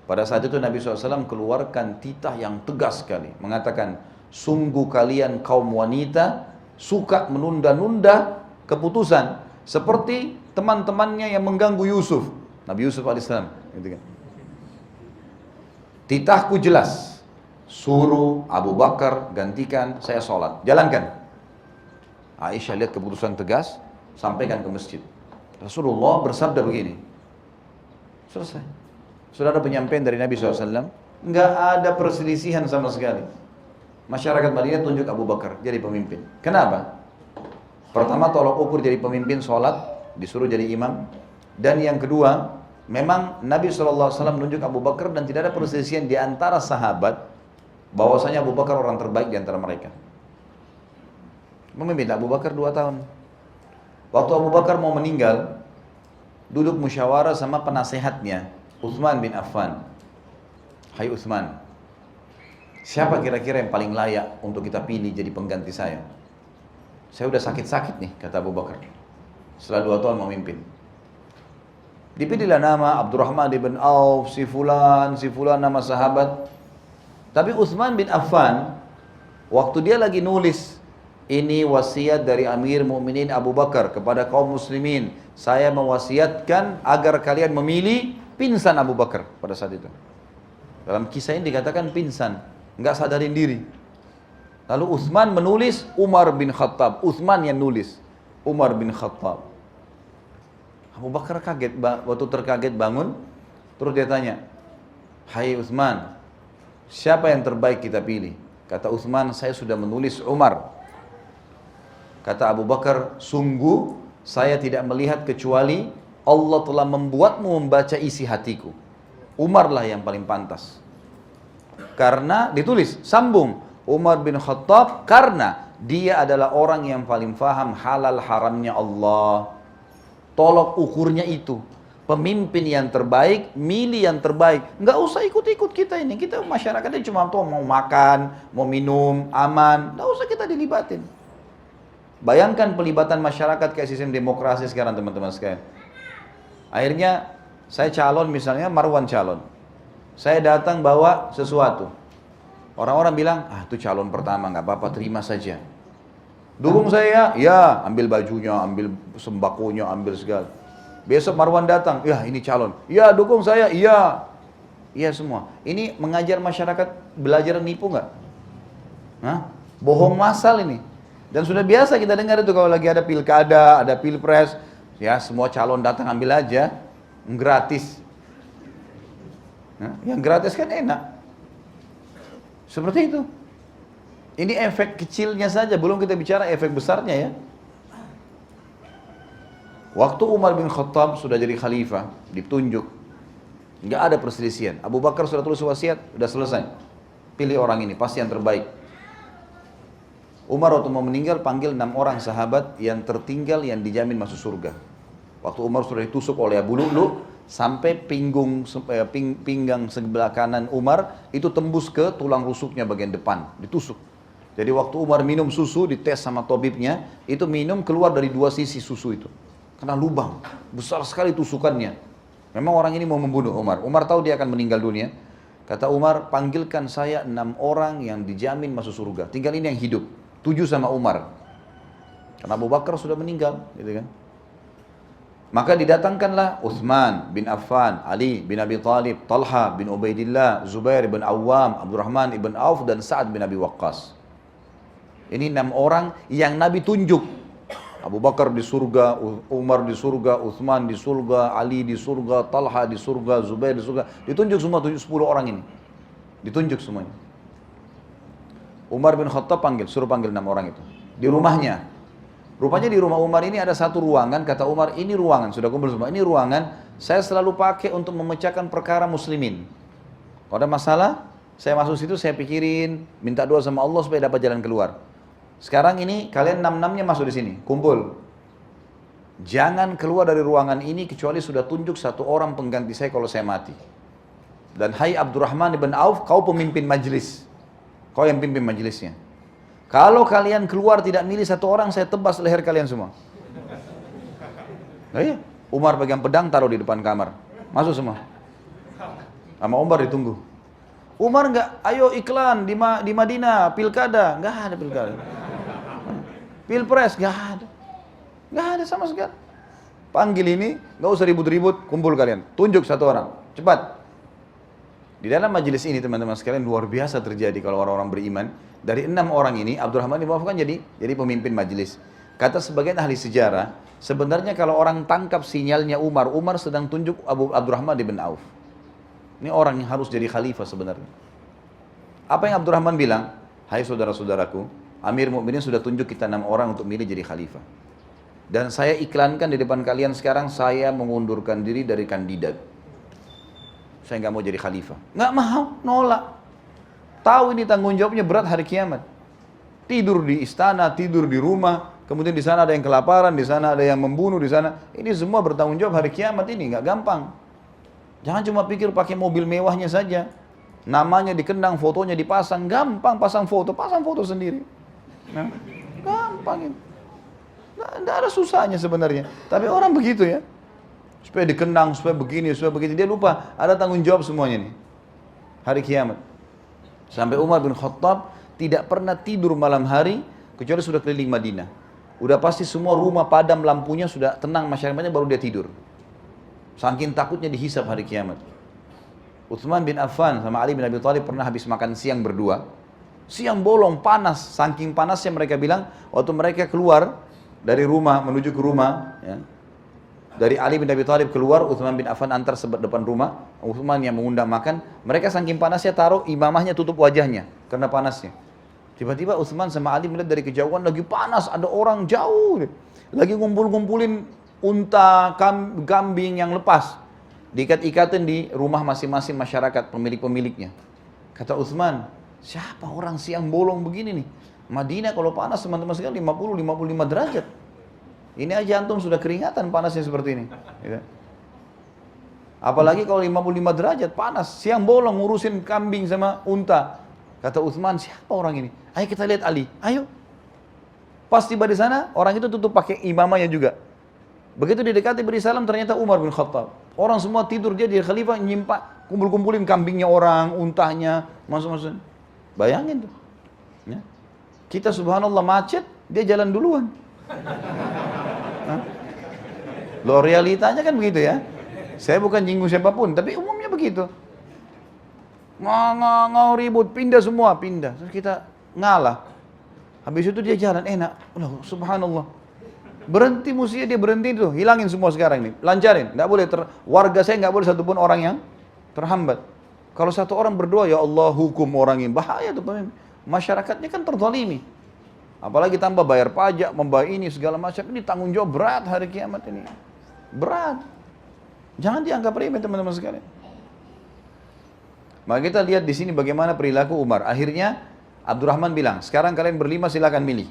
Pada saat itu Nabi SAW keluarkan titah yang tegas sekali, mengatakan, sungguh kalian kaum wanita suka menunda-nunda keputusan, seperti teman-temannya yang mengganggu Yusuf, Nabi Yusuf alaihissalam. Gitu kan. Titahku jelas, suruh Abu Bakar gantikan saya sholat, jalankan. Aisyah lihat keputusan tegas, sampaikan ke masjid. Rasulullah bersabda begini, selesai. Sudah ada penyampaian dari Nabi SAW, nggak ada perselisihan sama sekali. Masyarakat Madinah tunjuk Abu Bakar jadi pemimpin. Kenapa? Pertama, tolak ukur jadi pemimpin sholat, disuruh jadi imam. Dan yang kedua, memang Nabi SAW menunjuk Abu Bakar dan tidak ada perselisihan di antara sahabat bahwasanya Abu Bakar orang terbaik di antara mereka. Memimpin Abu Bakar 2 tahun. Waktu Abu Bakar mau meninggal, duduk musyawarah sama penasehatnya, Uthman bin Affan. Hai Uthman, siapa kira-kira yang paling layak untuk kita pilih jadi pengganti saya? Saya udah sakit-sakit nih, kata Abu Bakar. Setelah 2 tahun memimpin. Dipilihlah nama Abdurrahman bin Auf, si fulan nama sahabat. Tapi Uthman bin Affan, waktu dia lagi nulis, ini wasiat dari Amir Mu'minin Abu Bakar kepada kaum muslimin, saya mewasiatkan agar kalian memilih, pingsan Abu Bakar pada saat itu. Dalam kisah ini dikatakan pingsan, nggak sadarin diri. Lalu Uthman menulis, Umar bin Khattab. Uthman yang nulis, Umar bin Khattab. Abu Bakar kaget, waktu terkaget bangun, terus dia tanya, hai Uthman, siapa yang terbaik kita pilih? Kata Uthman, saya sudah menulis Umar. Kata Abu Bakar, sungguh saya tidak melihat kecuali Allah telah membuatmu membaca isi hatiku. Umarlah yang paling pantas. Karena ditulis, sambung, Umar bin Khattab karena dia adalah orang yang paling faham halal haramnya Allah. Tolok ukurnya itu. Pemimpin yang terbaik, milih yang terbaik. Nggak usah ikut-ikut kita ini. Kita masyarakatnya cuma tuh mau makan, mau minum, aman. Nggak usah kita dilibatin. Bayangkan pelibatan masyarakat kayak sistem demokrasi sekarang teman-teman sekalian. Akhirnya saya calon misalnya Marwan calon. Saya datang bawa sesuatu. Orang-orang bilang, itu calon pertama, nggak apa-apa, terima saja. Dukung saya, ya ambil bajunya, ambil sembakonya, ambil segala. Besok Marwan datang, ya ini calon. Ya dukung saya, iya. Iya semua. Ini mengajar masyarakat belajar nipu nggak? Hah? Bohong massal ini. Dan sudah biasa kita dengar itu kalau lagi ada pilkada, ada pilpres. Ya semua calon datang ambil aja. Gratis. Nah, yang gratis kan enak. Seperti itu. Ini efek kecilnya saja, belum kita bicara efek besarnya ya. Waktu Umar bin Khattab sudah jadi khalifah, ditunjuk, nggak ada perselisihan. Abu Bakar sudah tulis wasiat, sudah selesai. Pilih orang ini, pasti yang terbaik. Umar waktu mau meninggal panggil 6 orang sahabat yang tertinggal yang dijamin masuk surga. Waktu Umar sudah ditusuk oleh Abu Lu'lu, sampai pinggang sebelah kanan Umar itu tembus ke tulang rusuknya bagian depan, ditusuk. Jadi waktu Umar minum susu, dites sama tabibnya, itu minum keluar dari 2 sisi susu itu. Kena lubang, besar sekali tusukannya. Memang orang ini mau membunuh Umar. Umar tahu dia akan meninggal dunia. Kata Umar, panggilkan saya 6 orang yang dijamin masuk surga. Tinggal ini yang hidup. 7 sama Umar. Karena Abu Bakar sudah meninggal, gitu kan. Maka didatangkanlah Uthman bin Affan, Ali bin Abi Thalib, Talha bin Ubaidillah, Zubair bin Awam, Abdurrahman ibn Auf, dan Sa'ad bin Abi Waqqas. Ini 6 orang yang Nabi tunjuk. Abu Bakar di surga, Umar di surga, Uthman di surga, Ali di surga, Talha di surga, Zubair di surga. Ditunjuk semua 10 orang ini. Ditunjuk semuanya. Umar bin Khattab suruh panggil 6 orang itu. Di rumahnya. Rupanya di rumah Umar ini ada satu ruangan, kata Umar, ini ruangan, sudah kumpul semua. Ini ruangan, saya selalu pakai untuk memecahkan perkara muslimin. Kalau ada masalah, saya masuk situ, saya pikirin, minta doa sama Allah supaya dapat jalan keluar. Sekarang ini kalian 6-6-nya masuk di sini, kumpul. Jangan keluar dari ruangan ini kecuali sudah tunjuk 1 orang pengganti saya kalau saya mati. Dan hai Abdurrahman ibn Auf, kau pemimpin majelis. Kau yang pimpin majelisnya. Kalau kalian keluar tidak milih 1 orang, saya tebas leher kalian semua. Nah, iya. Umar pegang pedang taruh di depan kamar. Masuk semua. Sama Umar ditunggu. Umar enggak, ayo iklan di Madinah, pilkada. Enggak ada pilkada. Pilpres, enggak ada sama sekali. Panggil ini, enggak usah ribut-ribut, kumpul kalian. Tunjuk 1 orang, cepat. Di dalam majelis ini teman-teman sekalian luar biasa terjadi kalau orang-orang beriman. Dari 6 orang ini, Abdurrahman bin Auf kan jadi pemimpin majelis. Kata sebagian ahli sejarah, sebenarnya kalau orang tangkap sinyalnya Umar sedang tunjuk Abdurrahman bin Auf. Ini orang yang harus jadi khalifah sebenarnya. Apa yang Abdurrahman bilang? Hai saudara-saudaraku, Amir Mukminin sudah tunjuk kita 6 orang untuk milih jadi khalifah. Dan saya iklankan di depan kalian sekarang, saya mengundurkan diri dari kandidat. Saya nggak mau jadi khalifah. Nggak mau, nolak. Tahu ini tanggung jawabnya berat hari kiamat. Tidur di istana, tidur di rumah, kemudian di sana ada yang kelaparan, di sana ada yang membunuh, di sana. Ini semua bertanggung jawab hari kiamat ini, nggak gampang. Jangan cuma pikir pakai mobil mewahnya saja. Namanya dikenang, fotonya dipasang, gampang pasang foto sendiri. Nah, gampang itu. Nggak ada susahnya sebenarnya. Tapi orang begitu ya. Supaya dikenang, supaya begini, supaya begitu. Dia lupa, ada tanggung jawab semuanya nih. Hari kiamat. Sampai Umar bin Khattab tidak pernah tidur malam hari, kecuali sudah keliling Madinah. Udah pasti semua rumah padam lampunya, sudah tenang masyarakatnya, baru dia tidur. Saking takutnya dihisab hari kiamat. Uthman bin Affan sama Ali bin Abi Thalib pernah habis makan siang berdua. Siang bolong, panas. Saking panasnya mereka bilang, waktu mereka keluar dari rumah, menuju ke rumah, ya, dari Ali bin Abi Thalib keluar, Uthman bin Affan antar depan rumah, Uthman yang mengundang makan, mereka saking panasnya taruh imamahnya tutup wajahnya, karena panasnya. Tiba-tiba Uthman sama Ali melihat dari kejauhan, lagi panas, ada orang jauh, lagi ngumpul-ngumpulin unta, kambing yang lepas, diikat-ikatin di rumah masing-masing masyarakat, pemilik-pemiliknya. Kata Uthman, siapa orang siang bolong begini nih? Madinah kalau panas teman-teman sekalian 50-55 derajat. Ini aja antum sudah keringatan panasnya seperti ini. Gitu. Apalagi kalau 55 derajat panas, siang bolong ngurusin kambing sama unta. Kata Utsman, siapa orang ini? Ayo kita lihat Ali. Ayo. Pas tiba di sana, orang itu tutup pakai imamahnya juga. Begitu didekati beri salam, ternyata Umar bin Khattab. Orang semua tidur, dia di khalifah nyimpak, kumpul-kumpulin kambingnya orang, untahnya, masuk-masuk. Bayangin tuh. Ya. Kita subhanallah macet, dia jalan duluan. Loh realitanya kan begitu ya. Saya bukan nyinggung siapapun, tapi umumnya begitu. Ngau ribut, pindah semua, pindah. Terus kita ngalah. Habis itu dia jalan enak. Loh, subhanallah. Berhenti musuhnya, dia berhenti tuh, hilangin semua sekarang nih, lancarin. Nggak boleh warga saya nggak boleh satupun orang yang terhambat. Kalau satu orang berdoa, ya Allah hukum orang ini, bahaya tuh pemimpin. Masyarakatnya kan terzalimi. Apalagi tambah bayar pajak, membayar ini segala macam, ini tanggung jawab berat hari kiamat ini. Berat. Jangan dianggap remeh teman-teman sekalian. Maka kita lihat di sini bagaimana perilaku Umar. Akhirnya Abdurrahman bilang, sekarang kalian berlima silakan milih.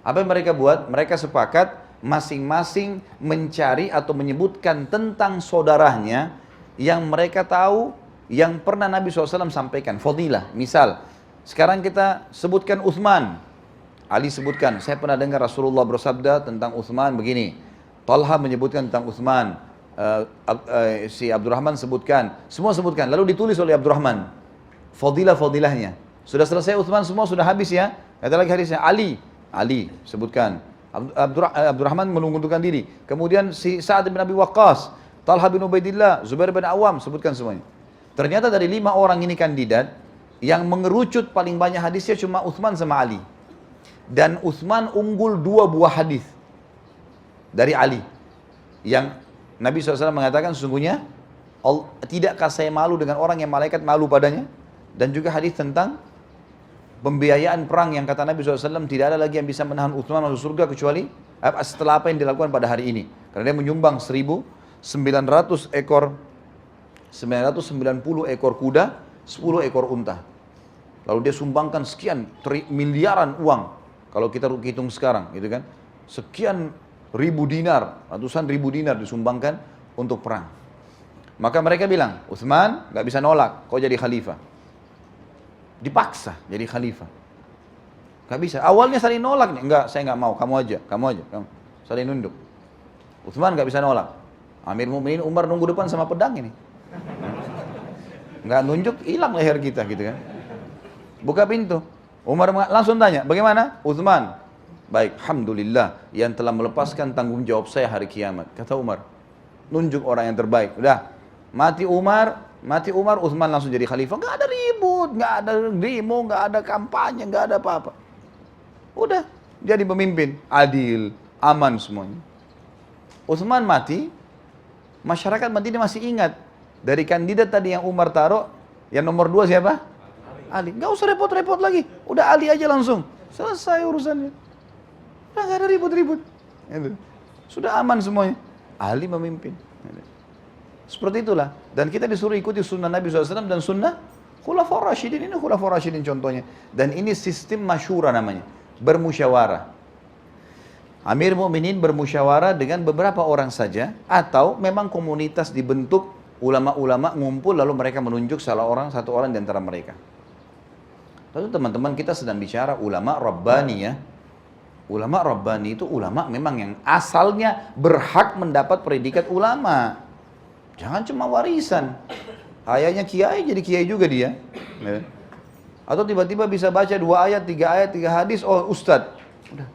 Apa yang mereka buat? Mereka sepakat masing-masing mencari atau menyebutkan tentang saudaranya yang mereka tahu, yang pernah Nabi SAW sampaikan. Fadilah, misal, sekarang kita sebutkan Utsman. Ali sebutkan, saya pernah dengar Rasulullah bersabda tentang Utsman begini. Talha menyebutkan tentang Utsman. Si Abdurrahman sebutkan. Semua sebutkan, lalu ditulis oleh Abdurrahman. Fadilah-fadilahnya. Sudah selesai Utsman, semua sudah habis ya. Kata lagi hadisnya, Ali sebutkan. Abdurrahman menundukkan diri. Kemudian si Sa'ad bin Abi Waqqas, Talha bin Ubaidillah, Zubair bin Awam, sebutkan semuanya. Ternyata dari 5 orang ini kandidat, yang mengerucut paling banyak hadisnya cuma Utsman sama Ali. Dan Utsman unggul 2 buah hadis dari Ali. Yang Nabi SAW mengatakan sesungguhnya, tidakkah saya malu dengan orang yang malaikat malu padanya? Dan juga hadis tentang pembiayaan perang yang kata Nabi SAW tidak ada lagi yang bisa menahan Utsman masuk surga kecuali setelah apa yang dilakukan pada hari ini. Karena dia menyumbang 1.990 ekor kuda, 10 ekor unta. Lalu dia sumbangkan sekian miliaran uang. Kalau kita hitung sekarang gitu kan. Sekian ribu dinar, ratusan ribu dinar disumbangkan untuk perang. Maka mereka bilang, Utsman gak bisa nolak, kau jadi khalifah. Dipaksa jadi khalifah. Gak bisa. Awalnya saling nolak nih. Enggak, saya gak mau. Kamu aja. Saling nunduk. Utsman gak bisa nolak. Amir Mu'minin Umar nunggu depan sama pedang ini. Gak nunjuk, hilang leher kita gitu kan. Buka pintu. Umar langsung tanya, bagaimana? Utsman. Baik, alhamdulillah yang telah melepaskan tanggung jawab saya hari kiamat. Kata Umar, nunjuk orang yang terbaik. Udah, mati Umar, Utsman langsung jadi khalifah. Nggak ada ribut, nggak ada demo, nggak ada kampanye, nggak ada apa-apa. Udah, jadi pemimpin, adil, aman semuanya. Utsman mati, masyarakat Madinah masih ingat. Dari kandidat tadi yang Umar taruh, yang nomor 2 siapa? Ali. Nggak usah repot-repot lagi, udah Ali aja langsung. Selesai urusannya. Udah nggak ada ribut-ribut. Sudah aman semuanya. Ali memimpin. Seperti itulah. Dan kita disuruh ikuti sunnah Nabi SAW dan sunnah Khulafaur Rasyidin. Ini Khulafaur Rasyidin contohnya. Dan ini sistem masyura namanya. Bermusyawarah. Amir Mu'minin bermusyawarah dengan beberapa orang saja. Atau memang komunitas dibentuk, ulama-ulama ngumpul lalu mereka menunjuk satu orang di antara mereka. Lalu teman-teman kita sedang bicara ulama Rabbani ya. Ulama Rabbani itu ulama memang yang asalnya berhak mendapat predikat ulama. Jangan cuma warisan. Ayahnya kiai jadi kiai juga dia. Atau tiba-tiba bisa baca 2 ayat, 3 ayat, 3 hadis, oh ustadz. Udah.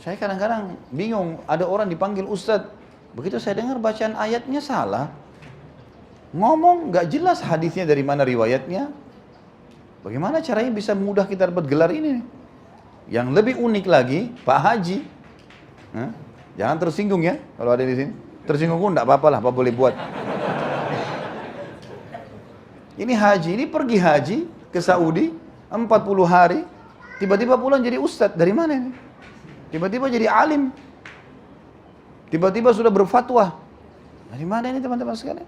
Saya kadang-kadang bingung, ada orang dipanggil ustadz. Begitu saya dengar bacaan ayatnya salah. Ngomong gak jelas hadisnya dari mana riwayatnya. Bagaimana caranya bisa mudah kita dapat gelar ini? Yang lebih unik lagi, Pak Haji. Jangan tersinggung ya, kalau ada di sini. Tersinggung pun enggak apa-apa lah, apa boleh buat. Ini haji, ini pergi haji ke Saudi 40 hari, tiba-tiba pulang jadi ustadz. Dari mana ini? Tiba-tiba jadi alim. Tiba-tiba sudah berfatwa. Dari mana ini teman-teman sekalian?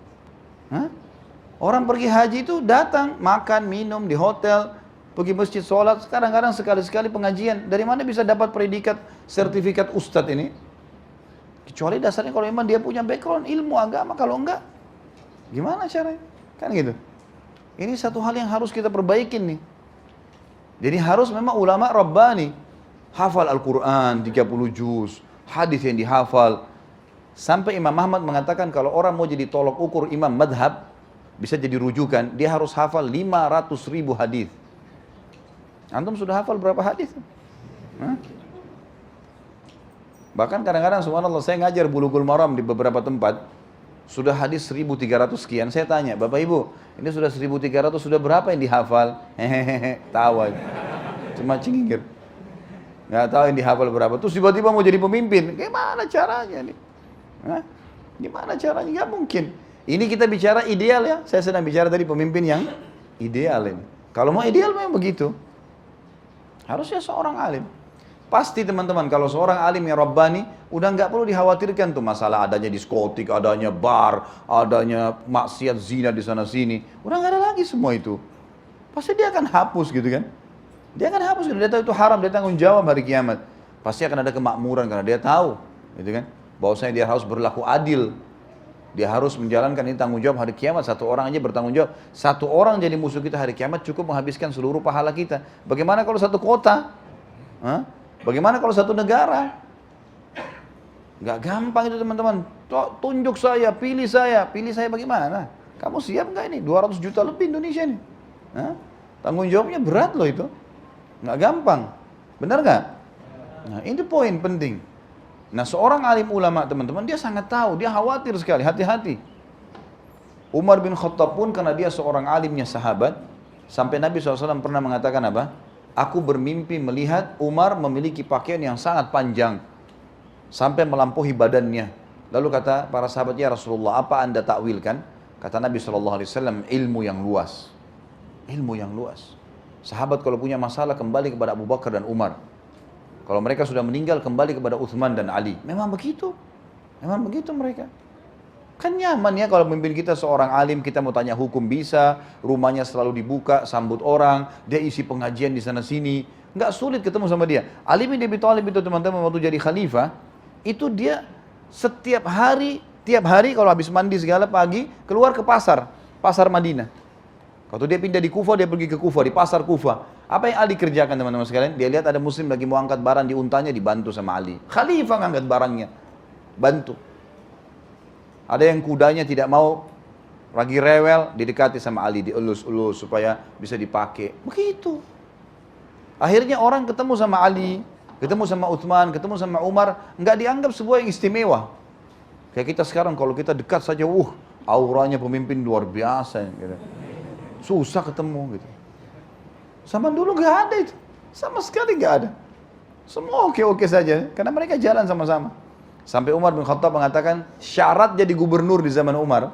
Orang pergi haji itu datang, makan, minum di hotel, pergi masjid sholat, kadang-kadang sekali-sekali pengajian. Dari mana bisa dapat predikat sertifikat ustadz ini? Kecuali dasarnya kalau memang dia punya background ilmu agama, kalau enggak, gimana caranya? Kan gitu. Ini satu hal yang harus kita perbaikin nih. Jadi harus memang ulama Rabbani, hafal Al-Quran 30 juz, hadis yang dihafal. Sampai Imam Ahmad mengatakan kalau orang mau jadi tolok ukur imam madhab, bisa jadi rujukan, dia harus hafal 500.000 hadis. Antum sudah hafal berapa hadis? Bahkan kadang-kadang subhanallah saya ngajar Bulughul Maram di beberapa tempat, sudah hadis 1.300 sekian, saya tanya, Bapak Ibu, ini sudah 1.300, sudah berapa yang dihafal? Hehehe, tawa. Cuma cingir. Nggak tahu yang dihafal berapa. Terus tiba-tiba mau jadi pemimpin, gimana caranya nih? Gimana caranya? Nggak mungkin. Ini kita bicara ideal ya, saya sedang bicara tadi pemimpin yang ideal ini. Kalau mau ideal memang begitu. Harusnya seorang alim. Pasti teman-teman, kalau seorang alim yang Rabbani, udah nggak perlu dikhawatirkan tuh masalah adanya diskotik, adanya bar, adanya maksiat zina di sana sini. Udah nggak ada lagi semua itu. Pasti dia akan hapus gitu kan. Dia akan hapus, dia tahu itu haram, dia tanggung jawab hari kiamat. Pasti akan ada kemakmuran karena dia tahu, gitu kan. Bahwasanya dia harus berlaku adil. Dia harus menjalankan ini tanggung jawab hari kiamat. Satu orang aja bertanggung jawab. Satu orang jadi musuh kita hari kiamat cukup menghabiskan seluruh pahala kita. Bagaimana kalau satu kota? Bagaimana kalau satu negara? Gak gampang itu teman-teman. Tunjuk saya, pilih saya bagaimana? Kamu siap nggak ini? 200 juta lebih Indonesia nih. Tanggung jawabnya berat loh itu. Nggak gampang. Benar nggak? Nah ini poin penting. Nah seorang alim ulama teman-teman, dia sangat tahu, dia khawatir sekali, hati-hati. Umar bin Khattab pun karena dia seorang alimnya sahabat, sampai Nabi SAW pernah mengatakan apa? Aku bermimpi melihat Umar memiliki pakaian yang sangat panjang, sampai melampaui badannya. Lalu kata para sahabat, ya Rasulullah, apa anda takwilkan? Kata Nabi SAW, ilmu yang luas. Ilmu yang luas. Sahabat kalau punya masalah kembali kepada Abu Bakar dan Umar. Kalau mereka sudah meninggal kembali kepada Uthman dan Ali. Memang begitu. Memang begitu mereka. Kan nyaman ya kalau memimpin kita seorang alim, kita mau tanya hukum bisa, rumahnya selalu dibuka, sambut orang, dia isi pengajian di sana sini. Nggak sulit ketemu sama dia. Ali bin Abi Thalib itu teman-teman waktu jadi khalifah, itu dia setiap hari, tiap hari kalau habis mandi segala pagi, keluar ke pasar Madinah. Waktu dia pindah di Kufah, dia pergi ke Kufah, di pasar Kufah. Apa yang Ali kerjakan teman-teman sekalian? Dia lihat ada muslim lagi mau angkat barang di untanya, dibantu sama Ali. Khalifah ngangkat barangnya, bantu. Ada yang kudanya tidak mau, lagi rewel, didekati sama Ali, dielus-elus supaya bisa dipakai. Begitu. Akhirnya orang ketemu sama Ali, ketemu sama Uthman, ketemu sama Umar, nggak dianggap sebuah yang istimewa. Kayak kita sekarang, kalau kita dekat saja, auranya pemimpin luar biasa. Gitu. Susah ketemu gitu. Sama dulu nggak ada itu, sama sekali nggak ada. Semua oke-oke saja, karena mereka jalan sama-sama. Sampai Umar bin Khattab mengatakan syarat jadi gubernur di zaman Umar.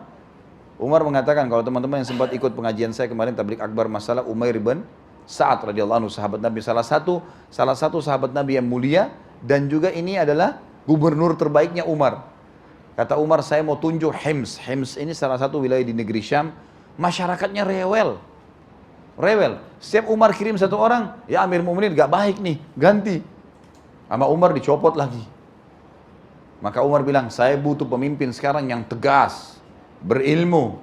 Umar mengatakan kalau teman-teman yang sempat ikut pengajian saya kemarin tablik akbar masalah Umair bin Sa'ad radhiyallahu anhu, sahabat Nabi, salah satu sahabat Nabi yang mulia, dan juga ini adalah gubernur terbaiknya Umar. Kata Umar, saya mau tunjuk Hims. Hims ini salah satu wilayah di negeri Syam, masyarakatnya rewel. Setiap Umar kirim satu orang, ya Amir Mu'minin gak baik nih, ganti. Sama Umar dicopot lagi. Maka Umar bilang, saya butuh pemimpin sekarang yang tegas, berilmu,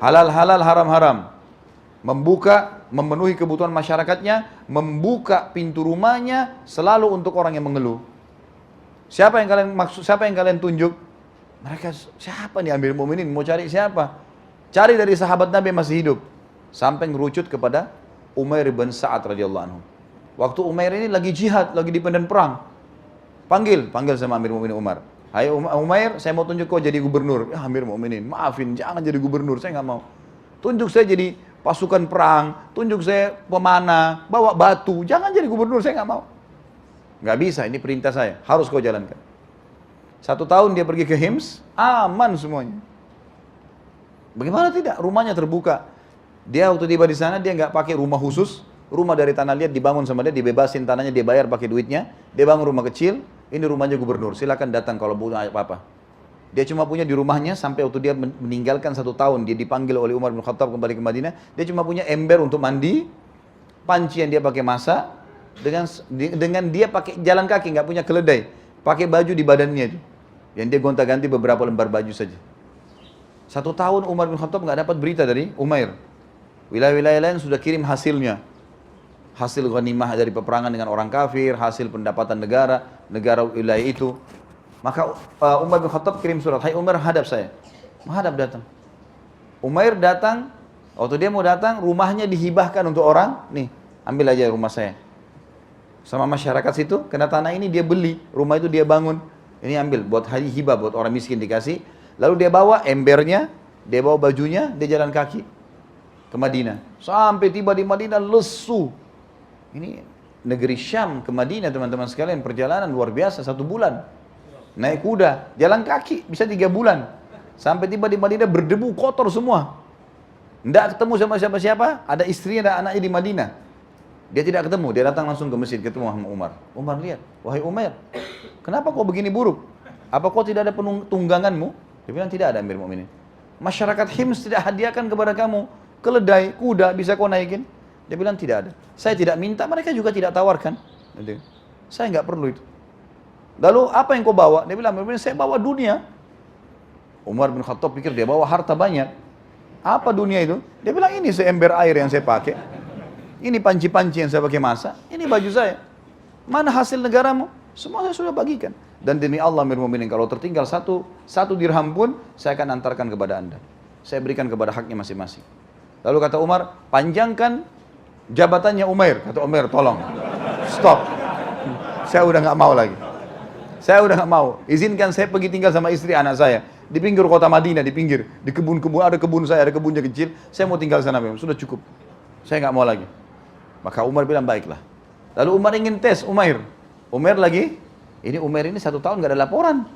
halal-halal, haram-haram. Memenuhi kebutuhan masyarakatnya, membuka pintu rumahnya selalu untuk orang yang mengeluh. Siapa yang kalian tunjuk? Mereka, siapa nih Amir Mu'minin? Mau cari siapa? Cari dari sahabat Nabi yang masih hidup. Sampai ngerucut kepada Umair bin Sa'ad radhiyallahu anhu. Waktu Umair ini lagi jihad, lagi di medan perang. Panggil sama Amir Mu'minin Umar. Hai Umair, saya mau tunjuk kau jadi gubernur. Ya Amir Mu'minin, maafin, jangan jadi gubernur, saya nggak mau. Tunjuk saya jadi pasukan perang, tunjuk saya pemanah, bawa batu, jangan jadi gubernur, saya nggak mau. Nggak bisa, ini perintah saya, harus kau jalankan. 1 tahun dia pergi ke Hims, aman semuanya. Bagaimana tidak? Rumahnya terbuka. Dia waktu tiba di sana, dia nggak pakai rumah khusus, rumah dari tanah liat dibangun sama dia, dibebasin tanahnya, dia bayar pakai duitnya, dia bangun rumah kecil, ini rumahnya gubernur, silakan datang kalau butuh apa-apa. Dia cuma punya di rumahnya sampai waktu dia meninggalkan 1 tahun, dia dipanggil oleh Umar bin Khattab kembali ke Madinah, dia cuma punya ember untuk mandi, panci yang dia pakai masak, dengan dia pakai jalan kaki, nggak punya keledai, pakai baju di badannya itu, yang dia gonta-ganti beberapa lembar baju saja. 1 tahun Umar bin Khattab nggak dapat berita dari Umair. Wilayah-wilayah lain sudah kirim hasilnya, hasil ghanimah dari peperangan dengan orang kafir, hasil pendapatan negara wilayah itu. Maka Umar bin Khattab kirim surat, hai Umar, hadap saya. Menghadap datang. Umair datang, waktu dia mau datang, rumahnya dihibahkan untuk orang, nih, ambil aja rumah saya. Sama masyarakat situ, kena tanah ini dia beli, rumah itu dia bangun. Ini ambil, buat hibah, buat orang miskin dikasih. Lalu dia bawa embernya, dia bawa bajunya, dia jalan kaki ke Madinah. Sampai tiba di Madinah lesu. Ini negeri Syam ke Madinah teman-teman sekalian, perjalanan luar biasa 1 bulan. Naik kuda, jalan kaki bisa 3 bulan. Sampai tiba di Madinah berdebu, kotor semua. Tidak ketemu sama siapa-siapa, ada istrinya dan anaknya di Madinah. Dia tidak ketemu, dia datang langsung ke masjid ketemu sama Umar. Umar lihat, wahai Umar, kenapa kau begini buruk? Apa kau tidak ada tungganganmu? Dia bilang tidak ada, Amir Mu'minin. Masyarakat Hims tidak hadiahkan kepada kamu keledai, kuda, bisa kau naikin? Dia bilang tidak ada. Saya tidak minta, mereka juga tidak tawarkan. Saya nggak perlu itu. Lalu apa yang kau bawa? Dia bilang, saya bawa dunia. Umar bin Khattab pikir dia bawa harta banyak. Apa dunia itu? Dia bilang, ini seember air yang saya pakai. Ini panci-panci yang saya pakai masak. Ini baju saya. Mana hasil negaramu? Semua saya sudah bagikan. Dan demi Allah, Amir Mu'minin, kalau tertinggal satu dirham pun, saya akan antarkan kepada anda. Saya berikan kepada haknya masing-masing. Lalu kata Umar, panjangkan jabatannya Umair. Kata Umair, tolong, stop. Saya udah nggak mau lagi. Saya udah nggak mau. Izinkan saya pergi tinggal sama istri anak saya di pinggir kota Madinah, di pinggir, di kebun-kebun, ada kebun saya, ada kebunnya kecil. Saya mau tinggal sana, memang sudah cukup. Saya nggak mau lagi. Maka Umar bilang baiklah. Lalu Umar ingin tes Umair. Umair lagi. Ini Umair ini 1 tahun nggak ada laporan.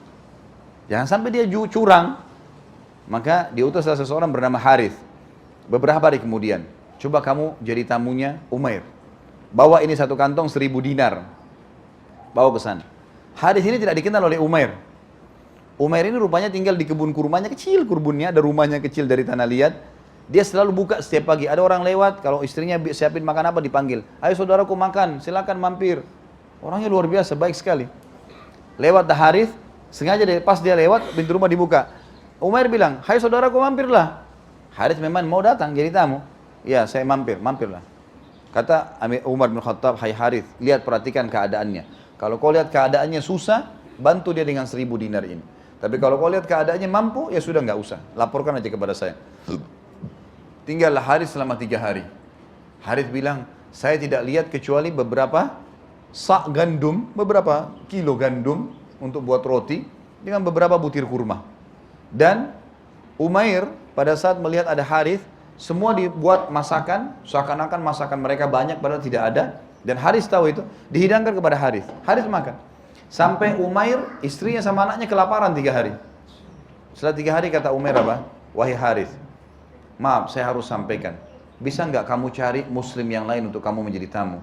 Jangan sampai dia curang. Maka diutuslah seseorang bernama Harith. Beberapa hari kemudian, coba kamu jadi tamunya Umair. Bawa ini 1 kantong 1000 dinar. Bawa ke sana. Harith ini tidak dikenal oleh Umair. Umair ini rupanya tinggal di kebun kurmanya kecil, kebunnya ada rumahnya kecil dari tanah liat. Dia selalu buka setiap pagi. Ada orang lewat, kalau istrinya siapin makan apa dipanggil. Ayo saudaraku makan, silakan mampir. Orangnya luar biasa, baik sekali. Lewat Harith, sengaja pas dia lewat, pintu rumah dibuka. Umair bilang, hai saudaraku mampirlah. Harith memang mau datang jadi tamu. Ya, saya mampirlah. Kata Umar bin Khattab, hai Harith, lihat perhatikan keadaannya. Kalau kau lihat keadaannya susah, bantu dia dengan 1000 dinar ini. Tapi kalau kau lihat keadaannya mampu, ya sudah nggak usah. Laporkan aja kepada saya. Tinggallah Harith selama 3 hari. Harith bilang, saya tidak lihat kecuali beberapa sak gandum, beberapa kilo gandum untuk buat roti dengan beberapa butir kurma. Dan Umair pada saat melihat ada Harith, semua dibuat masakan, seakan-akan masakan mereka banyak padahal tidak ada. Dan Harith tahu itu, dihidangkan kepada Harith. Harith makan. Sampai Umair, istrinya sama anaknya kelaparan 3 hari. Setelah 3 hari kata Umair apa? Wahai Harith, maaf saya harus sampaikan. Bisa nggak kamu cari muslim yang lain untuk kamu menjadi tamu?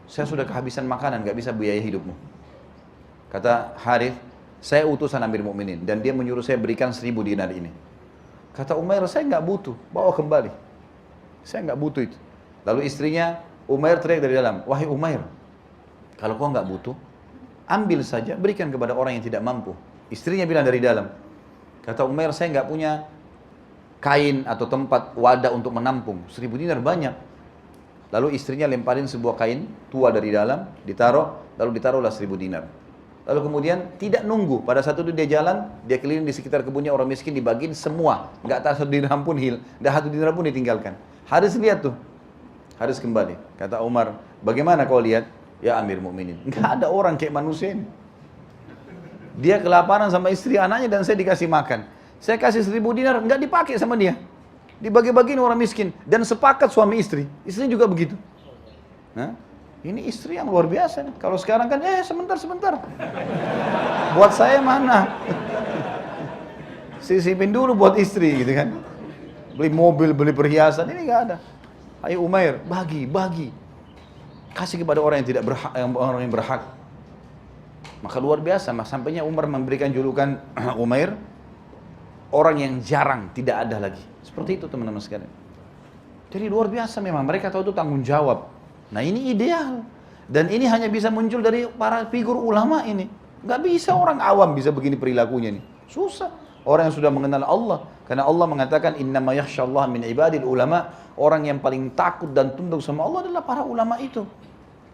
Saya sudah kehabisan makanan, nggak bisa biaya hidupmu. Kata Harith, saya utusan Amir Mu'minin dan dia menyuruh saya berikan 1000 dinar ini. Kata Umair, saya nggak butuh, bawa kembali. Saya nggak butuh itu. Lalu istrinya Umair teriak dari dalam, wahai Umair, kalau kau nggak butuh, ambil saja, berikan kepada orang yang tidak mampu. Istrinya bilang dari dalam. Kata Umair, saya nggak punya kain atau tempat wadah untuk menampung. 1000 dinar banyak. Lalu istrinya lemparin sebuah kain tua dari dalam, lalu ditaruhlah 1000 dinar. Lalu kemudian tidak nunggu, pada saat itu dia jalan, dia keliling di sekitar kebunnya orang miskin, dibagiin semua, nggak tak 1 dirham pun dah 1 dinar pun ditinggalkan. Harith lihat tuh, Harith kembali, kata Umar, bagaimana kau lihat? Ya Amir Mu'minin, nggak ada orang kayak manusia ini. Dia kelaparan sama istri anaknya dan saya dikasih makan. Saya kasih 1000 dinar, nggak dipakai sama dia. Dibagi-bagiin orang miskin dan sepakat suami istri. Istrinya juga begitu. Nah, ini istri yang luar biasa nih. Kalau sekarang kan sebentar. Buat saya mana? Sisipin dulu buat istri gitu kan. Beli mobil, beli perhiasan, ini nggak ada. Ayo Umair, bagi. Kasih kepada orang yang tidak berhak, orang yang berhak. Maka luar biasa, sampainya Umar memberikan julukan Umair, orang yang jarang, tidak ada lagi. Seperti itu teman-teman sekalian. Jadi luar biasa memang, mereka tahu itu tanggung jawab. Nah ini ideal. Dan ini hanya bisa muncul dari para figur ulama ini. Nggak bisa orang awam bisa begini perilakunya nih. Susah. Orang yang sudah mengenal Allah. Karena Allah mengatakan, innama yakhsyallaha min ibadil ulama. Orang yang paling takut dan tunduk sama Allah adalah para ulama itu.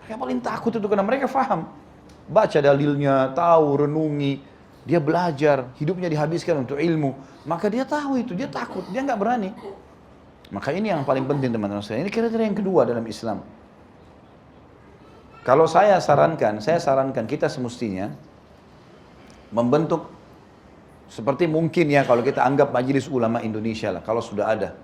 Mereka paling takut itu karena mereka faham. Baca dalilnya, tahu, renungi. Dia belajar, hidupnya dihabiskan untuk ilmu. Maka dia tahu itu, dia takut, dia nggak berani. Maka ini yang paling penting teman-teman sekalian. Ini kriteria yang kedua dalam Islam. Kalau saya sarankan kita semestinya membentuk seperti mungkin ya kalau kita anggap Majelis Ulama Indonesia lah, kalau sudah ada.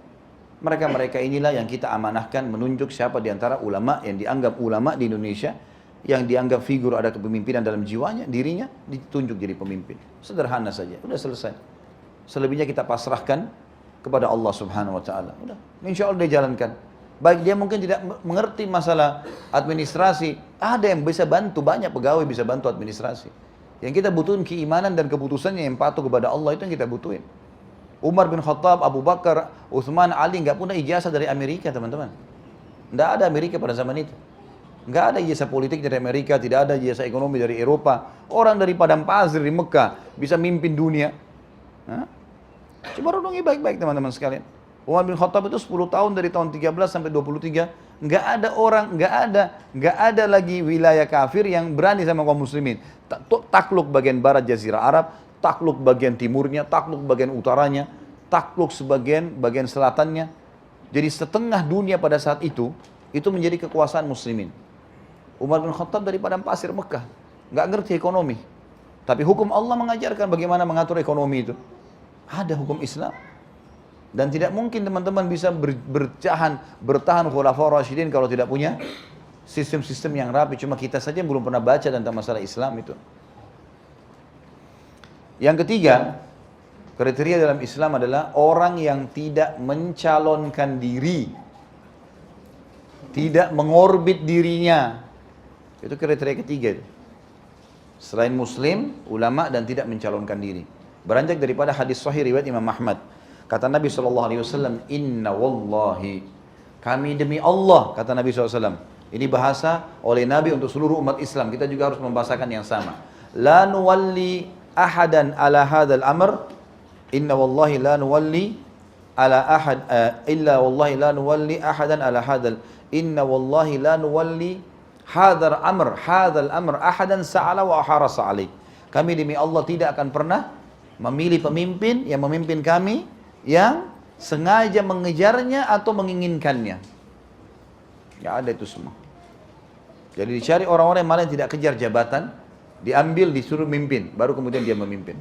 Mereka-mereka inilah yang kita amanahkan menunjuk siapa di antara ulama yang dianggap ulama di Indonesia, yang dianggap figur ada kepemimpinan dalam jiwanya, dirinya ditunjuk jadi pemimpin. Sederhana saja, udah selesai. Selebihnya kita pasrahkan kepada Allah Subhanahu wa taala. Udah, insya Allah dia jalankan. Baik dia mungkin tidak mengerti masalah administrasi, ada yang bisa bantu, banyak pegawai bisa bantu administrasi. Yang kita butuhin keimanan dan keputusannya yang patuh kepada Allah, itu yang kita butuhin. Umar bin Khattab, Abu Bakar, Uthman, Ali nggak punya ijazah dari Amerika teman-teman. Nggak ada Amerika pada zaman itu. Nggak ada ijazah politik dari Amerika, tidak ada ijazah ekonomi dari Eropa. Orang dari Padang Pasir di Mekah bisa mimpin dunia. Hah? Coba renungi baik-baik teman-teman sekalian. Umar bin Khattab itu 10 tahun dari tahun 13 sampai 23, nggak ada orang, nggak ada lagi wilayah kafir yang berani sama kaum muslimin. Takluk bagian barat Jazirah Arab, takluk bagian timurnya, takluk bagian utaranya, takluk bagian selatannya. Jadi setengah dunia pada saat itu menjadi kekuasaan muslimin. Umar bin Khattab dari Padang Pasir Mekah, nggak ngerti ekonomi. Tapi hukum Allah mengajarkan bagaimana mengatur ekonomi itu. Ada hukum Islam. Dan tidak mungkin teman-teman bisa bertahan khulafaur rasyidin kalau tidak punya sistem-sistem yang rapi. Cuma kita saja belum pernah baca tentang masalah Islam itu. Yang ketiga, kriteria dalam Islam adalah orang yang tidak mencalonkan diri, tidak mengorbit dirinya. Itu kriteria ketiga itu. Selain muslim, ulama, dan tidak mencalonkan diri. Beranjak daripada hadis sahih riwayat Imam Ahmad. Kata Nabi SAW, inna wallahi, kami demi Allah, kata Nabi SAW. Ini bahasa oleh Nabi untuk seluruh umat Islam. Kita juga harus membahasakan yang sama. La nuwalli ahadan ala hadal amr, inna wallahi la nuwalli ala ahad, illa wallahi la nuwalli ahadan ala hadal, inna wallahi la nuwalli hadal amr ahadan sa'ala wa harasa alaih. Kami demi Allah tidak akan pernah memilih pemimpin yang memimpin kami yang sengaja mengejarnya atau menginginkannya. Ya ada itu semua. Jadi dicari orang-orang yang malah tidak kejar jabatan, diambil disuruh mimpin, baru kemudian dia memimpin.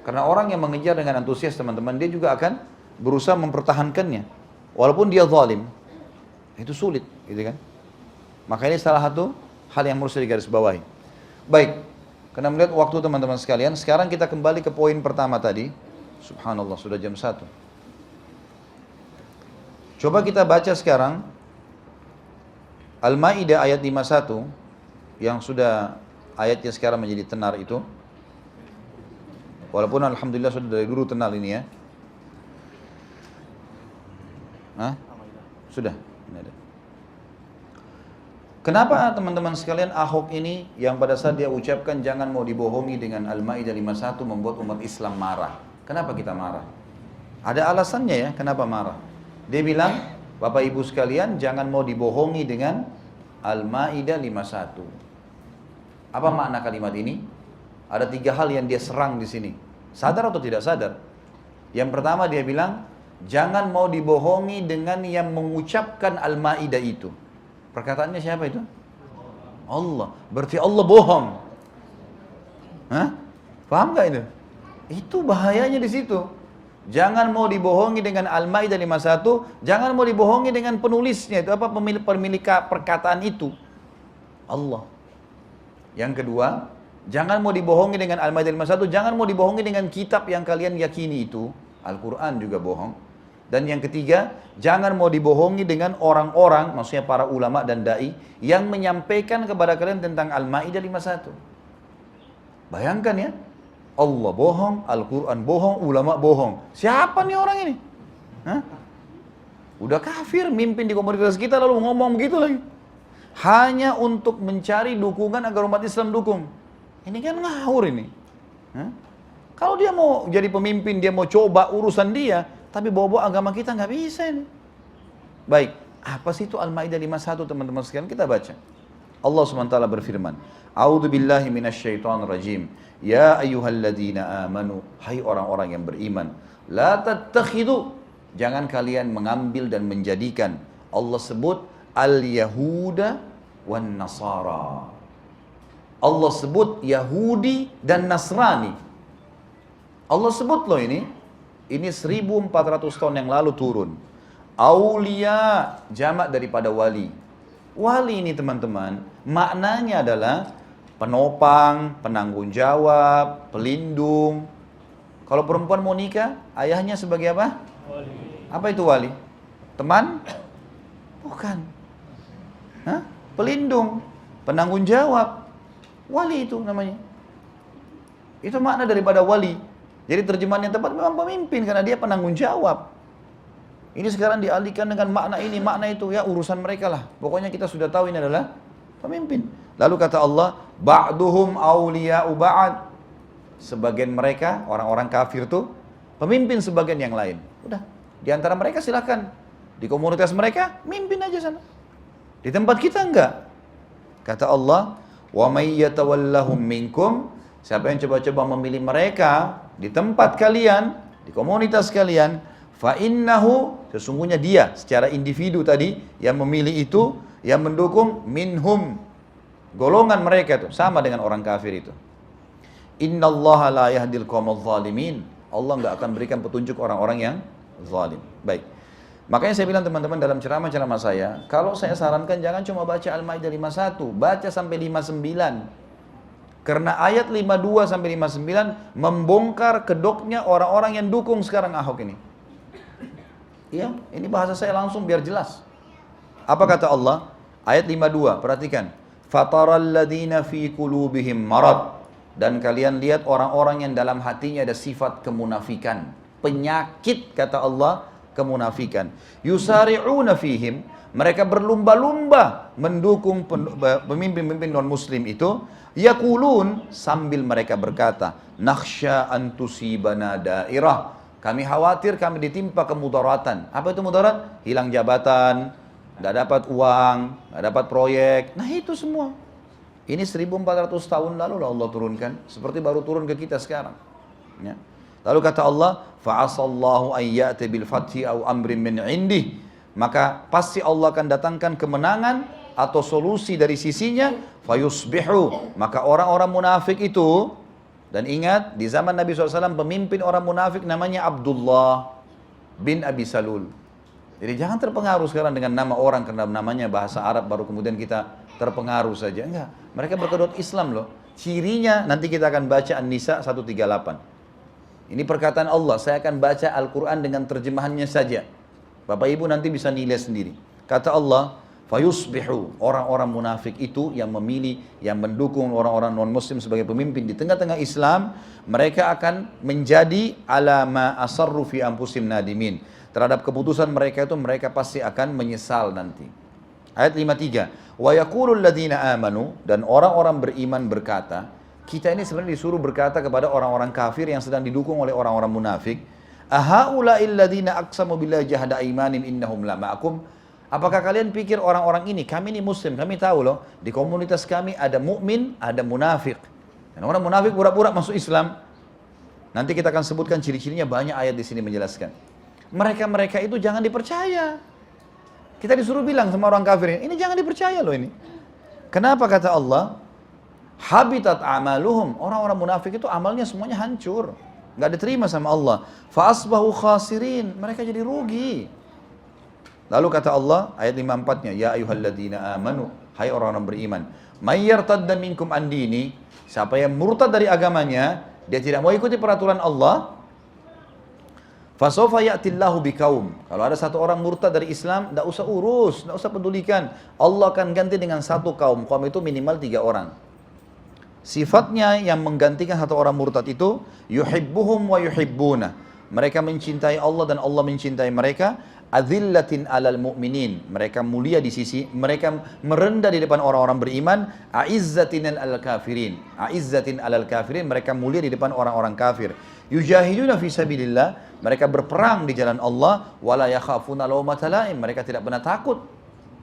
Karena orang yang mengejar dengan antusias teman-teman, dia juga akan berusaha mempertahankannya, walaupun dia zalim. Itu sulit, gitu kan? Maka ini salah satu hal yang harus digarisbawahi. Baik, karena melihat waktu teman-teman sekalian, sekarang kita kembali ke poin pertama tadi. Subhanallah, sudah jam 1. Coba kita baca sekarang Al-Maidah ayat 51 yang sudah ayatnya sekarang menjadi tenar itu. Walaupun alhamdulillah sudah dari dulu tenar ini ya. Hah? Sudah. Ini ada. Kenapa teman-teman sekalian Ahok ini yang pada saat dia ucapkan jangan mau dibohongi dengan Al-Maidah 51 membuat umat Islam marah? Kenapa kita marah? Ada alasannya ya kenapa marah. Dia bilang, Bapak Ibu sekalian jangan mau dibohongi dengan Al-Maidah 51. Apa makna kalimat ini? Ada 3 hal yang dia serang di sini. Sadar atau tidak sadar? Yang pertama dia bilang, jangan mau dibohongi dengan yang mengucapkan Al-Maidah itu. Perkataannya siapa itu? Allah. Berarti Allah bohong. Hah? Paham gak itu? Itu bahayanya di situ. Jangan mau dibohongi dengan Al-Maidah 51, jangan mau dibohongi dengan penulisnya itu, apa pemilik perkataan itu? Allah. Yang kedua, jangan mau dibohongi dengan Al-Maidah 51, jangan mau dibohongi dengan kitab yang kalian yakini itu, Al-Quran juga bohong. Dan yang ketiga, jangan mau dibohongi dengan orang-orang, maksudnya para ulama dan dai yang menyampaikan kepada kalian tentang Al-Maidah 51. Bayangkan ya. Allah bohong, Al-Quran bohong, ulama bohong. Siapa nih orang ini? Hah? Udah kafir, mimpin di komunitas kita lalu ngomong begitu lagi. hanya untuk mencari dukungan agar umat Islam dukung. Ini kan ngawur ini. Hah? Kalau dia mau jadi pemimpin, dia mau coba urusan dia, tapi bawa-bawa agama kita nggak bisa ini. Baik, apa sih itu Al-Maidah 51 teman-teman sekalian? Kita baca. Allah SWT berfirman, A'udzu billahi minasyaitonir rajim. Ya ayyuhalladzina amanu, hai orang-orang yang beriman, la tattakhidu, jangan kalian mengambil dan menjadikan, Allah sebut al-yahuda wan nasara. Allah sebut Yahudi dan Nasrani. Allah sebut loh ini 1400 tahun yang lalu turun. Aulia, jamak daripada wali. Wali ini teman-teman, maknanya adalah penopang, penanggung jawab, pelindung. Kalau perempuan mau nikah, ayahnya sebagai apa? Wali. Apa itu wali? Teman? Bukan. Hah? Pelindung, penanggung jawab. Wali itu namanya. Itu makna daripada wali. Jadi terjemahan yang tepat memang pemimpin karena dia penanggung jawab. Ini sekarang dialihkan dengan makna ini, makna itu, ya urusan mereka lah. Pokoknya kita sudah tahu ini adalah pemimpin. Lalu kata Allah, ba'duhum awliya'u ba'd. Sebagian mereka, orang-orang kafir tuh, pemimpin sebagian yang lain. Udah, di antara mereka silakan. Di komunitas mereka, mimpin aja sana. Di tempat kita enggak. Kata Allah, wa may yatawallahum minkum, siapa yang coba-coba memilih mereka di tempat kalian, di komunitas kalian, fa innahu, sesungguhnya dia secara individu tadi yang memilih itu, yang mendukung, minhum, golongan mereka itu sama dengan orang kafir itu. Innallaha la yahdil qaumadz zalimin. Allah enggak akan berikan petunjuk orang-orang yang zalim. Baik. Makanya saya bilang teman-teman dalam ceramah-ceramah saya, kalau saya sarankan jangan cuma baca Al-Maidah 51, baca sampai 59. Karena ayat 52 sampai 59 membongkar kedoknya orang-orang yang dukung sekarang Ahok ini. Iya, ini bahasa saya langsung biar jelas. Apa kata Allah? Ayat 52, perhatikan. Fataral ladzina fi qulubihim marad. Dan kalian lihat orang-orang yang dalam hatinya ada sifat kemunafikan. Penyakit kata Allah, kemunafikan. Yusari'una fihim, mereka berlumba-lumba mendukung pemimpin-pemimpin non-muslim itu. Yaqulun, sambil mereka berkata, nakhsha an tusibana dairah, kami khawatir kami ditimpa kemudaratan. Apa itu mudarat? Hilang jabatan, nggak dapat uang, nggak dapat proyek. Nah itu semua. Ini 1400 tahun lalu lah Allah turunkan, seperti baru turun ke kita sekarang. Ya. Lalu kata Allah, fa'asallahu ayyati bil fathi aw amrin min indih, maka pasti Allah akan datangkan kemenangan atau solusi dari sisinya, fayusbihu, maka orang-orang munafik itu, dan ingat di zaman Nabi SAW pemimpin orang munafik namanya Abdullah bin Abi Salul. Jadi jangan terpengaruh sekarang dengan nama orang karena namanya bahasa Arab baru kemudian kita terpengaruh saja. Enggak, mereka berkedok Islam loh. Cirinya nanti kita akan baca An-Nisa 138. Ini perkataan Allah, saya akan baca Al-Quran dengan terjemahannya saja. Bapak Ibu nanti bisa nilai sendiri. Kata Allah, fayusbihu, orang-orang munafik itu yang memilih, yang mendukung orang-orang non-muslim sebagai pemimpin di tengah-tengah Islam, mereka akan menjadi ala ma asarru fi anfusihim nadimin. Terhadap keputusan mereka itu mereka pasti akan menyesal nanti. Ayat 53. Wa yaqulul ladzina amanu, dan orang-orang beriman berkata, kita ini sebenarnya disuruh berkata kepada orang-orang kafir yang sedang didukung oleh orang-orang munafik, ahaula'il ladzina aqsamu billahi jahada aimanim innahum la ma'akum. Apakah kalian pikir orang-orang ini, kami ini muslim, kami tahu loh, di komunitas kami ada mukmin, ada munafik. Dan orang munafik pura-pura masuk Islam. Nanti kita akan sebutkan ciri-cirinya, banyak ayat di sini menjelaskan. Mereka-mereka itu jangan dipercaya. Kita disuruh bilang sama orang kafir ini jangan dipercaya loh ini. Kenapa kata Allah? Habitat amaluhum, orang-orang munafik itu amalnya semuanya hancur, nggak diterima sama Allah. Fa asbahu khasirin, mereka jadi rugi. Lalu kata Allah ayat 54-nya, ya ayyuhalladzina amanu, hai orang-orang beriman, may yartadda minkum an dini, siapa yang murtad dari agamanya, dia tidak mau ikuti peraturan Allah, fasawfa ya'tillahu biqaum, kalau ada satu orang murtad dari Islam, enggak usah urus, enggak usah pedulikan, Allah akan ganti dengan satu kaum. Kaum itu minimal 3 orang. Sifatnya yang menggantikan satu orang murtad itu, yuhibbuhum wa yuhibbuna, mereka mencintai Allah dan Allah mencintai mereka. Adzillatin 'alal mu'minin, mereka mulia di sisi, mereka merendah di depan orang-orang beriman. A'izzatin 'alal kafirin, a'izzatin 'alal kafirin, mereka mulia di depan orang-orang kafir. Yujahiduna fi sabilillah, mereka berperang di jalan Allah. Wala yakhafuna laumata laim, mereka tidak pernah takut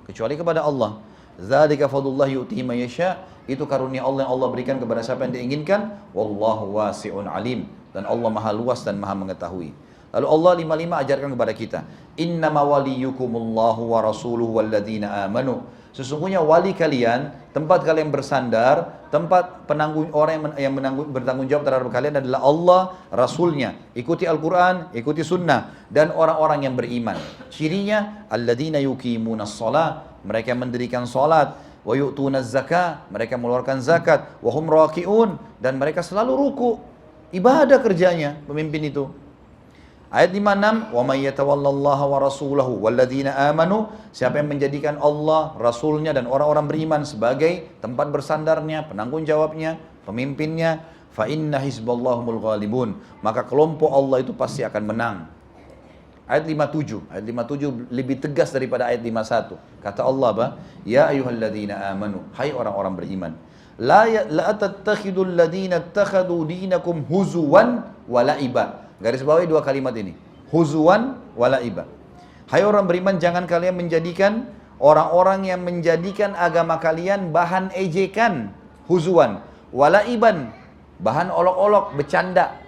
kecuali kepada Allah. Dzalika fadlullah yu'tihi man yasha, itu karunia Allah yang Allah berikan kepada siapa yang diinginkan. Wallahu wasi'un alim, dan Allah maha luas dan maha mengetahui. Lalu Allah 55 ajarkan kepada kita, innama waliyukumullahu wa rasuluhu walladzina amanu, sesungguhnya wali kalian, tempat kalian bersandar, tempat penanggung orang yang bertanggung jawab terhadap kalian adalah Allah, Rasulnya. Ikuti Al-Quran, ikuti Sunnah, dan orang-orang yang beriman. Cirinya alladzina yuqimunas shalah, mereka mendirikan salat, wa yu'tunaz zakah, mereka mengeluarkan zakat, wa hum raki'un, dan mereka selalu ruku. Ibadah kerjanya pemimpin itu. Ayat 56, wa may yatawallallaha wa rasulahu walladzina amanu, siapa yang menjadikan Allah, Rasulnya dan orang-orang beriman sebagai tempat bersandarnya, penanggung jawabnya, pemimpinnya, fa inna hizballahumul ghalibun, maka kelompok Allah itu pasti akan menang. Ayat 57, ayat 57 lebih tegas daripada ayat 51. Kata Allah apa? Ya ayyuhalladzina amanu, hai orang-orang beriman, la tattakhidul ladzina ittakhadhu dinakum huzuwan wa la'iba. Garis bawahi dua kalimat ini, huzuwan walaiba. Hai orang beriman, jangan kalian menjadikan orang-orang yang menjadikan agama kalian bahan ejekan, huzuwan, walaiban, bahan olok-olok, bercanda.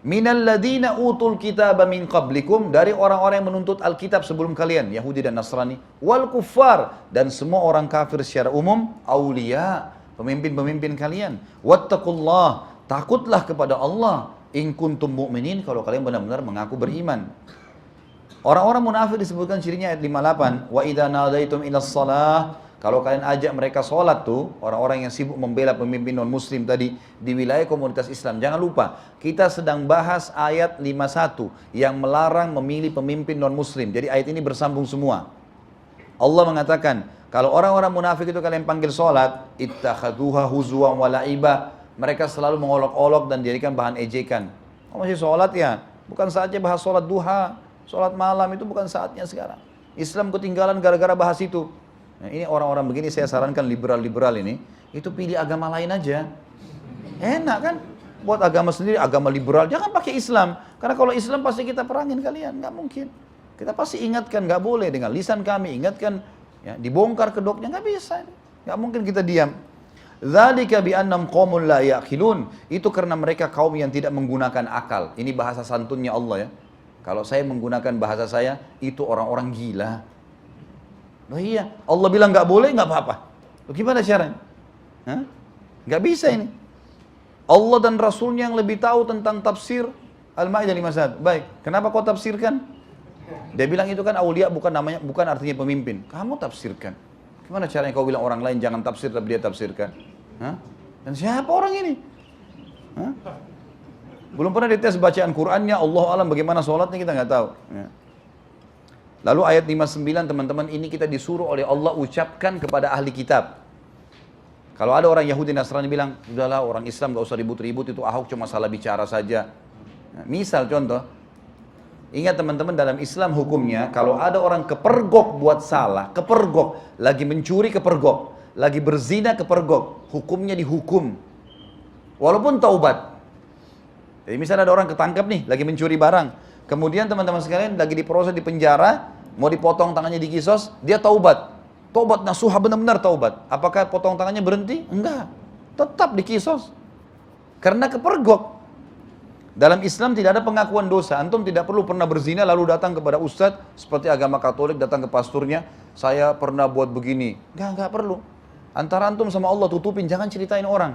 Minal ladina utul kitaba min qablikum, dari orang-orang yang menuntut Alkitab sebelum kalian, Yahudi dan Nasrani, wal kuffar, dan semua orang kafir secara umum, aulia, pemimpin-pemimpin kalian. Wattaqullah, takutlah kepada Allah, in kuntum mu'minin, kalau kalian benar-benar mengaku beriman. Orang-orang munafik disebutkan cirinya ayat 58, wa idza nadaitum ilas shalah, kalau kalian ajak mereka sholat tuh, orang-orang yang sibuk membela pemimpin non-muslim tadi di wilayah komunitas Islam. Jangan lupa, kita sedang bahas ayat 51 yang melarang memilih pemimpin non-muslim. Jadi ayat ini bersambung semua. Allah mengatakan, kalau orang-orang munafik itu kalian panggil sholat, ittakhaduha huzwan wa la'iba, mereka selalu mengolok-olok dan dijadikan bahan ejekan. Oh, masih sholat ya? Bukan saatnya bahas sholat duha, sholat malam, itu bukan saatnya sekarang. Islam ketinggalan gara-gara bahas itu. Nah, ini orang-orang begini saya sarankan, liberal-liberal ini, itu pilih agama lain aja. Enak kan? Buat agama sendiri, agama liberal, jangan pakai Islam. Karena kalau Islam pasti kita perangin kalian, nggak mungkin. Kita pasti ingatkan, nggak boleh dengan lisan kami, ingatkan, ya, dibongkar kedoknya, nggak bisa. Nggak mungkin kita diam. Dzalika bi annam qaumun la yaqilun, itu karena mereka kaum yang tidak menggunakan akal. Ini bahasa santunnya Allah ya. Kalau saya menggunakan bahasa saya, itu orang-orang gila. Oh iya, Allah bilang nggak boleh, nggak apa-apa. Gimana caranya? Nggak bisa ini. Allah dan Rasulnya yang lebih tahu tentang tafsir Al-Maidah 51. Baik, kenapa kau tafsirkan? Dia bilang itu kan aulia, bukan namanya, bukan artinya pemimpin. Kamu tafsirkan. Gimana caranya kau bilang orang lain jangan tafsir tapi dia tafsirkan? Dan siapa orang ini? Belum pernah dites bacaan Qur'annya, Allah alam bagaimana sholatnya kita nggak tahu. Ya. Lalu ayat 59 teman-teman, ini kita disuruh oleh Allah ucapkan kepada ahli kitab. Kalau ada orang Yahudi Nasrani bilang, udahlah orang Islam nggak usah ribut-ribut, itu Ahok cuma salah bicara saja. Nah, misal contoh, ingat teman-teman, dalam Islam hukumnya, kalau ada orang kepergok buat salah, kepergok, lagi mencuri kepergok, lagi berzina kepergok, hukumnya dihukum. Walaupun taubat. Jadi misalnya ada orang ketangkep nih, lagi mencuri barang. Kemudian teman-teman sekalian lagi diproses di penjara, mau dipotong tangannya di kisos, dia taubat. Taubat nasuha, benar-benar taubat. Apakah potong tangannya berhenti? Enggak. Tetap di kisos. Karena kepergok. Dalam Islam tidak ada pengakuan dosa. Antum tidak perlu pernah berzina lalu datang kepada ustadz seperti agama Katolik, datang ke pasturnya, saya pernah buat begini. Enggak perlu. Antara antum sama Allah tutupin, jangan ceritain orang.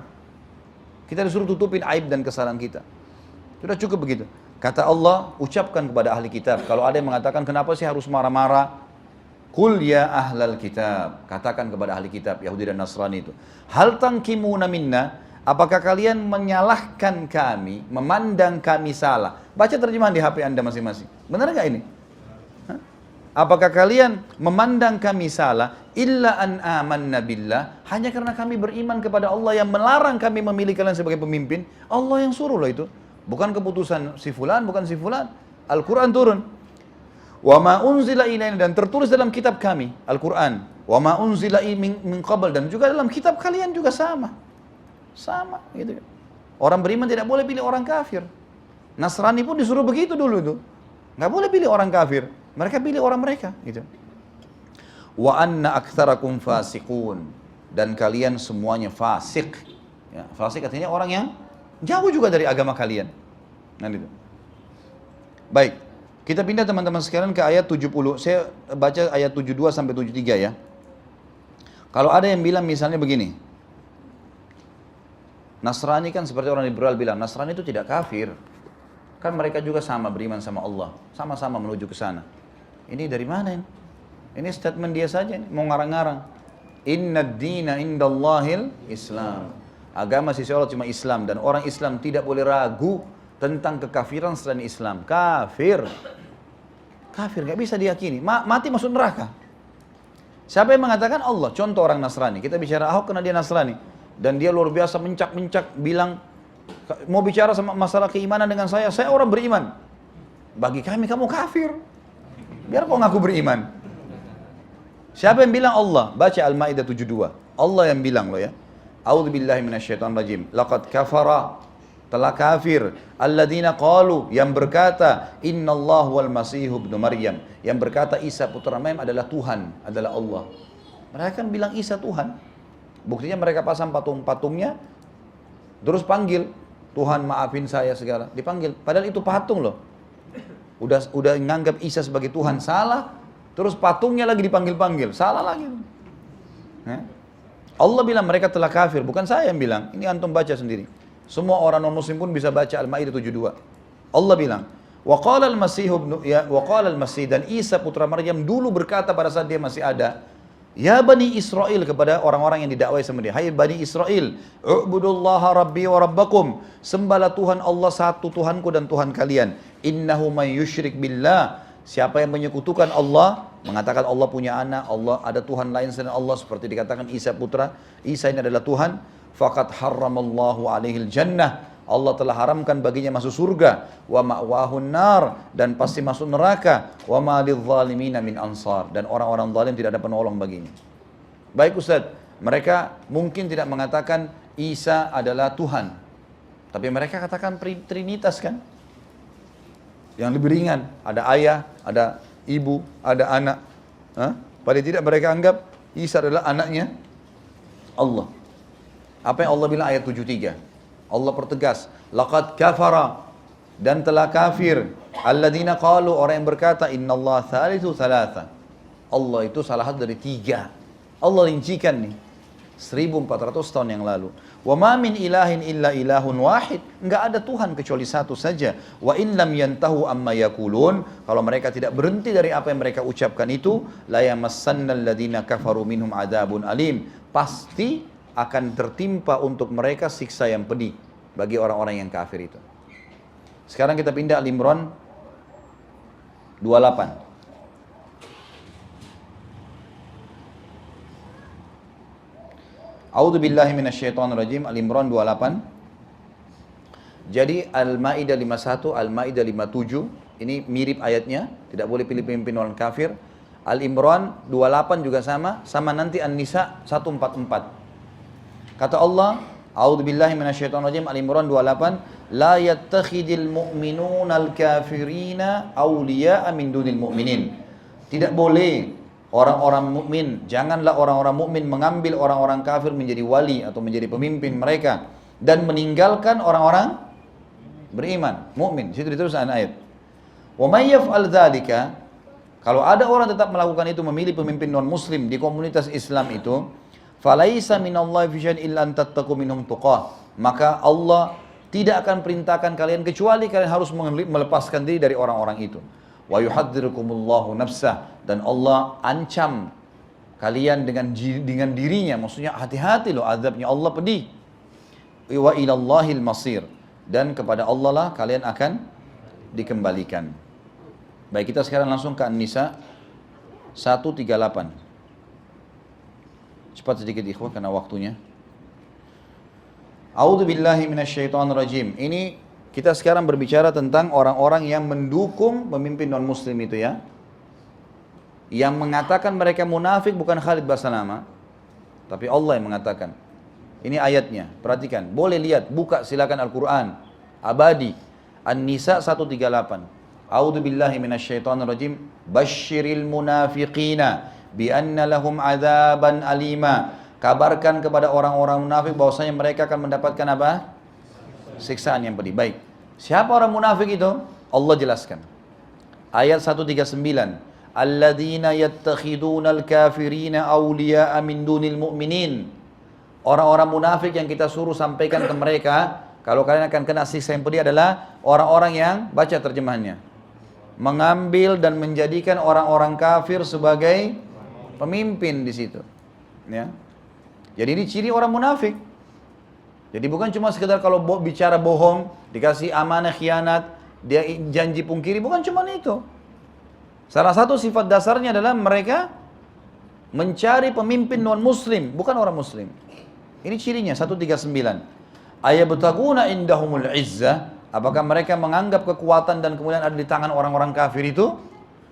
Kita disuruh tutupin aib dan kesalahan kita. Sudah cukup begitu. Kata Allah, ucapkan kepada ahli kitab. Kalau ada yang mengatakan kenapa sih harus marah-marah? Qul ya ahlal kitab. Katakan kepada ahli kitab Yahudi dan Nasrani itu, hal tankimuna minna, apakah kalian menyalahkan kami, memandang kami salah? Baca terjemahan di HP Anda masing-masing. Benar nggak ini? Apakah kalian memandang kami salah? Illa an amanna billah, hanya karena kami beriman kepada Allah yang melarang kami memilih kalian sebagai pemimpin. Allah yang suruh loh itu. Bukan keputusan si fulan, bukan si fulan. Al-Quran turun. Wa ma unzila ilaina, dan tertulis dalam kitab kami, Al-Quran. Wa ma unzila min qabl, dan juga dalam kitab kalian juga sama. Sama gitu. Orang beriman tidak boleh pilih orang kafir. Nasrani pun disuruh begitu dulu itu. Nggak boleh pilih orang kafir. Mereka pilih orang mereka gitu. Wa anna aktsarakum fasiqun, dan kalian semuanya fasik. Ya, fasik artinya orang yang jauh juga dari agama kalian. Nah itu. Baik, kita pindah teman-teman sekalian ke ayat 70. Saya baca ayat 72 sampai 73 ya. Kalau ada yang bilang misalnya begini, Nasrani kan seperti orang liberal bilang, Nasrani itu tidak kafir. Kan mereka juga sama beriman sama Allah, sama-sama menuju ke sana. Ini dari mana ini? Ini statement dia saja, mau ngarang-ngarang. Inna ad-dina indallahil Islam. Agama sisi Allah cuma Islam, dan orang Islam tidak boleh ragu tentang kekafiran selain Islam. Kafir, nggak bisa diyakini. Mati masuk neraka. Siapa yang mengatakan? Allah. Contoh orang Nasrani. Kita bicara Ahok karena dia Nasrani, dan dia luar biasa mencak-mencak bilang, mau bicara sama masalah keimanan dengan saya orang beriman. Bagi kami kamu kafir. Biar kau ngaku beriman. Siapa yang bilang? Allah. Baca Al-Maidah 72. Allah yang bilang loh ya. A'udzubillahi minasyaitonirrajim. Laqad kafara, telah kafir, alladzina qalu, yang berkata, innallahu wal masihu ibnu Maryam, yang berkata Isa putra Maryam adalah Tuhan, adalah Allah. Mereka kan bilang Isa Tuhan. Buktinya mereka pasang patung-patungnya, terus panggil, Tuhan maafin saya segala, dipanggil. Padahal itu patung loh. Udah nganggap Isa sebagai Tuhan, salah. Terus patungnya lagi dipanggil-panggil, salah lagi. Allah bilang mereka telah kafir, bukan saya yang bilang. Ini antum baca sendiri. Semua orang non-muslim pun bisa baca Al-Maidah 72. Allah bilang, wa qala al-Masih, dan Isa putra Maryam dulu berkata pada saat dia masih ada, ya Bani Israel, kepada orang-orang yang didakwai sama dia, hai Bani Israel, u'budullaha rabbi wa rabbakum, sembahlah Tuhan Allah satu, Tuhanku dan Tuhan kalian. Innahu may yusyrik billah, siapa yang menyekutukan Allah, mengatakan Allah punya anak, Allah ada Tuhan lain selain Allah, seperti dikatakan Isa putra, Isa ini adalah Tuhan, faqad harramallahu alaihil jannah, Allah telah haramkan baginya masuk surga, wa ma'wahun nar, dan pasti masuk neraka, wa ma lidzalimina min ansar, dan orang-orang zalim tidak ada penolong baginya. Baik Ustaz, mereka mungkin tidak mengatakan Isa adalah Tuhan, tapi mereka katakan Trinitas kan? Yang lebih ringan, ada ayah, ada ibu, ada anak. Paling tidak mereka anggap Isa adalah anaknya Allah. Apa yang Allah bilang ayat 73? Allah pertegas, laqad kafara, dan telah kafir, alladzina qalu, orang yang berkata, innallaha thalithu thalatha, Allah itu salah satu dari tiga. Allah rincikan nih 1400 tahun yang lalu. Wa ma min ilahin illa ilahun wahid, enggak ada Tuhan kecuali satu saja. Wa in lam yantahu amma yaqulun, kalau mereka tidak berhenti dari apa yang mereka ucapkan itu, la yamassannal ladzina kafaru minhum adzabun alim, pasti akan tertimpa untuk mereka siksa yang pedih bagi orang-orang yang kafir itu. Sekarang kita pindah Al-Imran 28. A'udzubillahi minasyaitonirrajim. Al-Imran 28. Jadi Al-Maidah 51, Al-Maidah 57, ini mirip ayatnya, tidak boleh pilih pemimpin orang kafir. Al-Imran 28 juga sama nanti An-Nisa 144. Kata Allah, a'udzubillahi minasyaitonirrajim, Al-Imran 28, la yattakhidil mu'minuna al-kafirina awliya'a min dunil mu'minin. Tidak boleh orang-orang mukmin, janganlah orang-orang mukmin mengambil orang-orang kafir menjadi wali atau menjadi pemimpin mereka dan meninggalkan orang-orang beriman, mukmin. Situ diteruskan ayat. Wa may yaf'al dzalika, kalau ada orang tetap melakukan itu, memilih pemimpin non muslim di komunitas Islam itu, falaisa minallahi fi syai'in illa an tattaqu minhum tuqah, maka Allah tidak akan perintahkan kalian kecuali kalian harus melepaskan diri dari orang-orang itu. Wa yuhadzirukumullahu nafsah, dan Allah ancam kalian dengan dirinya, maksudnya hati-hati loh, azabnya Allah pedih. Wa ilallahil masir, dan kepada Allah lah kalian akan dikembalikan. Baik, kita sekarang langsung ke An-Nisa 138. Cepat sedikit ikhwah karena waktunya. A'udzubillahi minasyaitonirrajim. Ini kita sekarang berbicara tentang orang-orang yang mendukung pemimpin non muslim itu ya. Yang mengatakan mereka munafik bukan Khalid Basalamah, tapi Allah yang mengatakan. Ini ayatnya, perhatikan. Boleh lihat, buka silakan Al-Quran. Abadi. An-Nisa 138. A'udzu billahi minasyaitonir rajim. Basyiril munafiqina bi anna lahum adzaban alima. Kabarkan kepada orang-orang munafik bahwasanya mereka akan mendapatkan apa? Siksaan yang pedih. Baik. Siapa orang munafik itu? Allah jelaskan. Ayat 139. Alladzina yattakhidunal kafirina awliya'a min dunil mu'minin. Orang-orang munafik yang kita suruh sampaikan ke mereka, kalau kalian akan kena siksa yang pedih adalah orang-orang yang, baca terjemahannya, mengambil dan menjadikan orang-orang kafir sebagai pemimpin di situ. Ya. Jadi ini ciri orang munafik. Jadi bukan cuma sekedar kalau bicara bohong, dikasih amanah khianat, dia janji pungkiri, bukan cuma itu. Salah satu sifat dasarnya adalah mereka mencari pemimpin non-muslim, bukan orang muslim. Ini cirinya 139. Ayabtaguna indahumul izzah, apakah mereka menganggap kekuatan dan kemuliaan ada di tangan orang-orang kafir itu?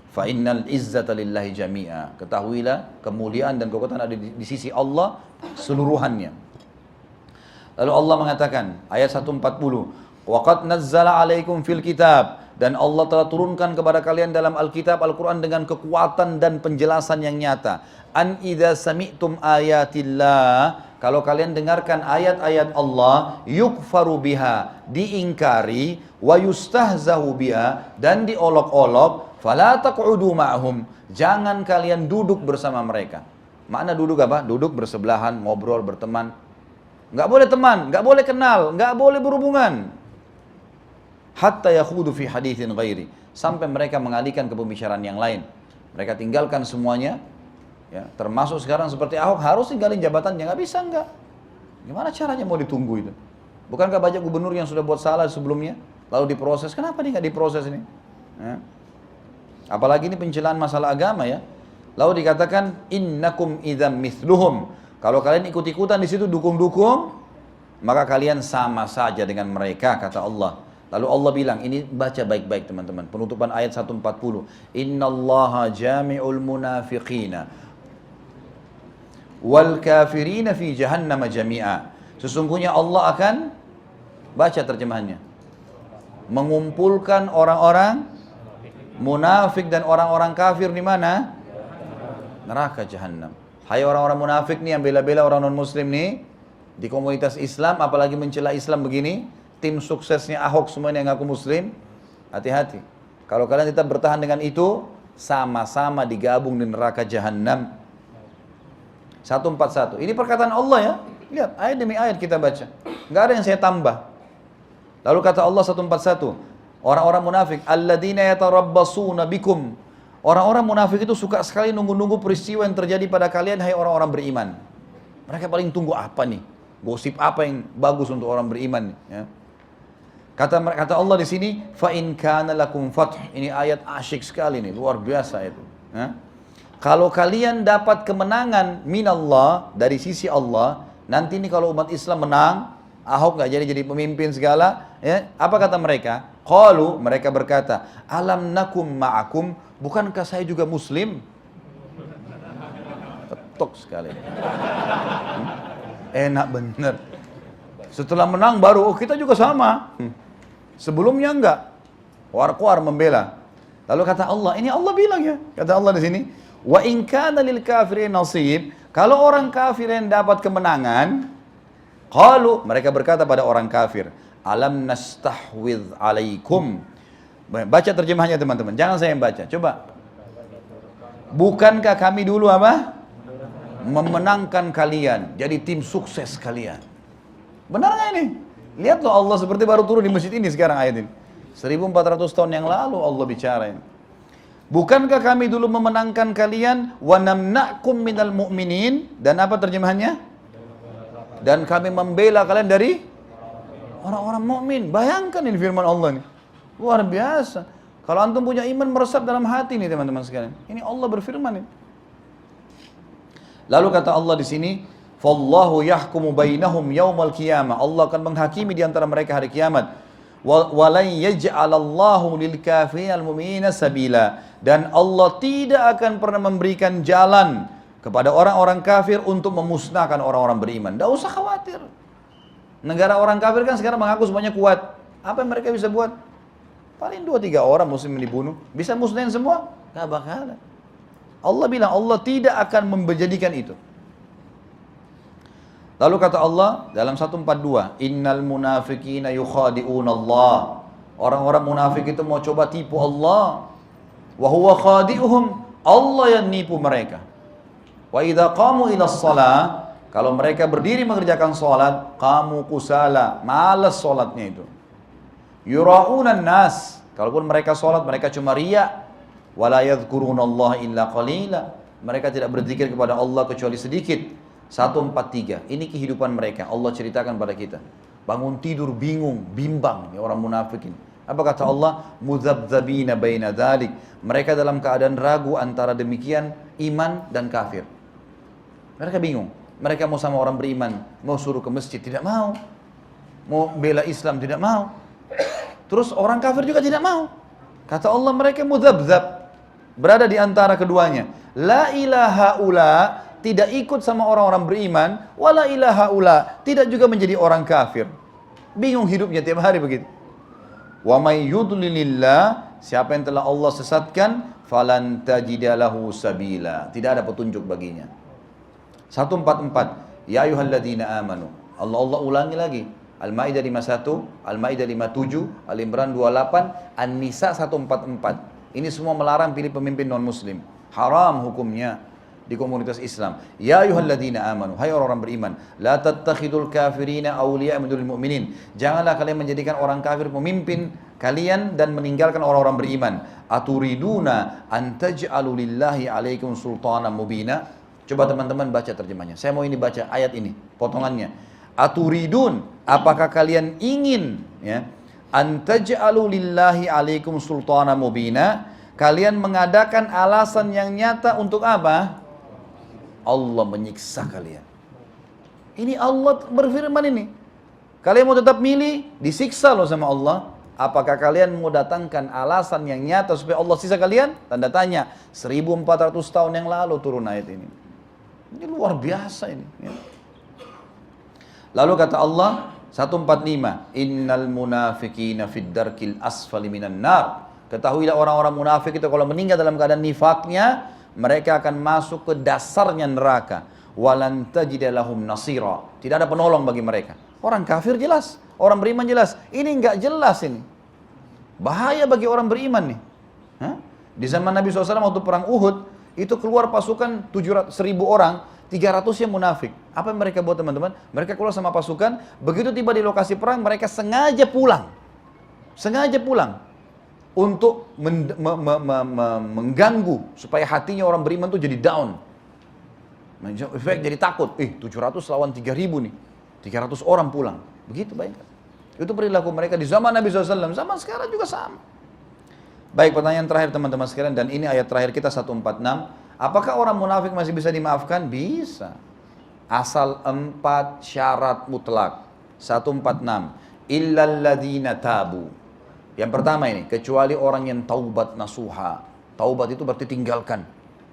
Fa innal izzata lillahi jami'a. Ketahuilah kemuliaan dan kekuatan ada di sisi Allah seluruhannya. Lalu Allah mengatakan ayat 140, wa qad nazzala 'alaikum fil kitab, dan Allah telah turunkan kepada kalian dalam Alkitab Al-Quran dengan kekuatan dan penjelasan yang nyata. An idza sami'tum ayatillah, kalau kalian dengarkan ayat-ayat Allah, yukfaru biha, diingkari, wa yustahzahu biha, dan diolok-olok, fala taq'udu ma'hum, jangan kalian duduk bersama mereka. Makna duduk apa? Duduk bersebelahan, ngobrol, berteman. Enggak boleh teman, enggak boleh kenal, enggak boleh berhubungan. Hatta yakhudu fi haditsin ghairi, sampai mereka mengalihkan ke pembicaraan yang lain. Mereka tinggalkan semuanya. Ya, termasuk sekarang seperti Ahok harus tinggalin jabatannya, nggak bisa nggak? Gimana caranya mau ditunggu itu? Bukankah banyak gubernur yang sudah buat salah sebelumnya, lalu diproses? Kenapa nih nggak diproses ini? Ya. Apalagi ini pencelahan masalah agama ya. Lalu dikatakan innakum idzam mithluhum. Kalau kalian ikut-ikutan di situ dukung-dukung, maka kalian sama saja dengan mereka, kata Allah. Lalu Allah bilang, ini baca baik-baik teman-teman. Penutupan ayat 140. Innallaha jami'ul munafiqina wal kafirina fi jahannam jami'a. Sesungguhnya Allah akan, baca terjemahannya, mengumpulkan orang-orang munafik dan orang-orang kafir di mana? Neraka jahannam. Hai orang-orang munafik nih yang bela-bela orang non-muslim nih di komunitas Islam, apalagi mencela Islam begini, tim suksesnya Ahok semuanya yang ngaku muslim, hati-hati. Kalau kalian tetap bertahan dengan itu, sama-sama digabung di neraka jahannam. 141. Ini perkataan Allah ya. Lihat, ayat demi ayat kita baca. Enggak ada yang saya tambah. Lalu kata Allah 141. Orang-orang munafik, alladzina yatarabbasuna bikum. Orang-orang munafik itu suka sekali nunggu-nunggu peristiwa yang terjadi pada kalian, hai orang-orang beriman. Mereka paling tunggu apa nih? Gosip apa yang bagus untuk orang beriman nih, ya. Kata Allah di sini, fa in kana lakum fath. Ini ayat asyik sekali nih, luar biasa itu, ya. Kalau kalian dapat kemenangan minallah, dari sisi Allah, nanti nih kalau umat Islam menang, Ahok nggak jadi pemimpin segala, ya, apa kata mereka? Qalu, mereka berkata, alam nakum ma'akum, bukankah saya juga muslim? Ketok sekali. Enak bener. Setelah menang baru, oh kita juga sama. Sebelumnya enggak. War-war membela. Lalu kata Allah, ini Allah bilang ya, kata Allah di sini, wa in kana lil kafirin nasib, kalau orang kafir yang dapat kemenangan, qalu, mereka berkata pada orang kafir, alam nastahwidh alaikum. Baca terjemahnya teman-teman, jangan saya yang baca, coba. Bukankah kami dulu apa? Memenangkan kalian, jadi tim sukses kalian. Benar nggak ini? Lihat loh, Allah seperti baru turun di masjid ini sekarang ayat ini. 1400 tahun yang lalu Allah bicara ini. Bukankah kami dulu memenangkan kalian, wa namna'kum minal mu'minin, dan apa terjemahannya? Dan kami membela kalian dari orang-orang mukmin. Bayangkan ini firman Allah nih. Luar biasa. Kalau antum punya iman meresap dalam hati nih teman-teman sekalian. Ini Allah berfirman nih. Lalu kata Allah di sini, fallahu yahkumu bainahum yaumal qiyamah. Allah akan menghakimi di antara mereka hari kiamat. walan yaj'alallahu lil kafirinal mu'minina sabila, dan Allah tidak akan pernah memberikan jalan kepada orang-orang kafir untuk memusnahkan orang-orang beriman. Tidak usah khawatir. Negara orang kafir kan sekarang mengaku semuanya kuat. Apa yang mereka bisa buat? Paling 2-3 orang muslim dibunuh. Bisa musnahin semua? Gak bakalan. Allah bilang Allah tidak akan menjadikan itu. Lalu kata Allah dalam 142, innal munafiqina yukhadi'un Allah. Orang-orang munafik itu mau coba tipu Allah. Wa huwa khadi'uhum. Allah yang nipu mereka. Wa idza qamu ila shalah, kalau mereka berdiri mengerjakan salat, qamu kusala, malas salatnya itu. Yura'unan nas, kalaupun mereka salat mereka cuma riya. Wala yadhkurunallaha illa qalila, mereka tidak berzikir kepada Allah kecuali sedikit. 143, ini kehidupan mereka. Allah ceritakan pada kita. Bangun tidur bingung, bimbang ya orang munafik ini. Apa kata Allah? Mudzabdzabina baina dzalik, mereka dalam keadaan ragu antara demikian iman dan kafir. Mereka bingung. Mereka mau sama orang beriman, mau suruh ke masjid tidak mau, mau bela Islam tidak mau. Terus orang kafir juga tidak mau. Kata Allah mereka mudzabdzab, berada di antara keduanya. La ilaha ula, tidak ikut sama orang-orang beriman, wala ilaha ula, tidak juga menjadi orang kafir. Bingung hidupnya tiap hari begitu. Wa may yudlilillah, siapa yang telah Allah sesatkan, falan tajida lahu sabila, tidak ada petunjuk baginya. 144, ya ayyuhalladzina amanu. Allah ulangi lagi. Al-Maidah 51, Al-Maidah 57, Al-Imran 28, An-Nisa 144. Ini semua melarang pilih pemimpin non-muslim. Haram hukumnya di komunitas Islam. Ya ayyuhalladzina amanu, hai orang-orang beriman, la tattakhidul kafirina awliya min dunil mu'minin. Janganlah kalian menjadikan orang kafir pemimpin kalian dan meninggalkan orang-orang beriman. Aturiduna an taj'alu lillahi alaikum sultanan mubina. Coba teman-teman baca terjemahnya. Saya mau ini baca ayat ini, potongannya. Aturidun, apakah kalian ingin ya, an taj'alu lillahi alaikum sultanan mubina, kalian mengadakan alasan yang nyata untuk apa? Allah menyiksa kalian. Ini Allah berfirman ini. Kalian mau tetap milih, disiksa loh sama Allah. Apakah kalian mau datangkan alasan yang nyata supaya Allah siksa kalian? Tanda tanya. 1400 tahun yang lalu turun ayat ini. Ini luar biasa ini. Ya. Lalu kata Allah 145, innal munafiqina fid darkil asfali minan nar. Ketahuilah orang-orang munafik itu kalau meninggal dalam keadaan nifaknya, mereka akan masuk ke dasarnya neraka. Walan tajida lahum nasira. Tidak ada penolong bagi mereka. Orang kafir jelas, orang beriman jelas. Ini enggak jelas ini. Bahaya bagi orang beriman nih. Hah? Di zaman Nabi SAW waktu perang Uhud, itu keluar pasukan 1000 orang, 300-nya munafik. Apa yang mereka buat teman-teman? Mereka keluar sama pasukan, begitu tiba di lokasi perang, mereka sengaja pulang. Sengaja pulang. Untuk mengganggu, supaya hatinya orang beriman itu jadi down. Efek jadi takut. 700 lawan 3000 nih. 300 orang pulang. Begitu bayangkan. Itu perilaku mereka di zaman Nabi SAW. Zaman sekarang juga sama. Baik, pertanyaan terakhir teman-teman sekalian, dan ini ayat terakhir kita 146. Apakah orang munafik masih bisa dimaafkan? Bisa. Asal 4 syarat mutlak. 146. Illalladzina tabu. Yang pertama ini, kecuali orang yang taubat nasuha. Taubat itu berarti tinggalkan,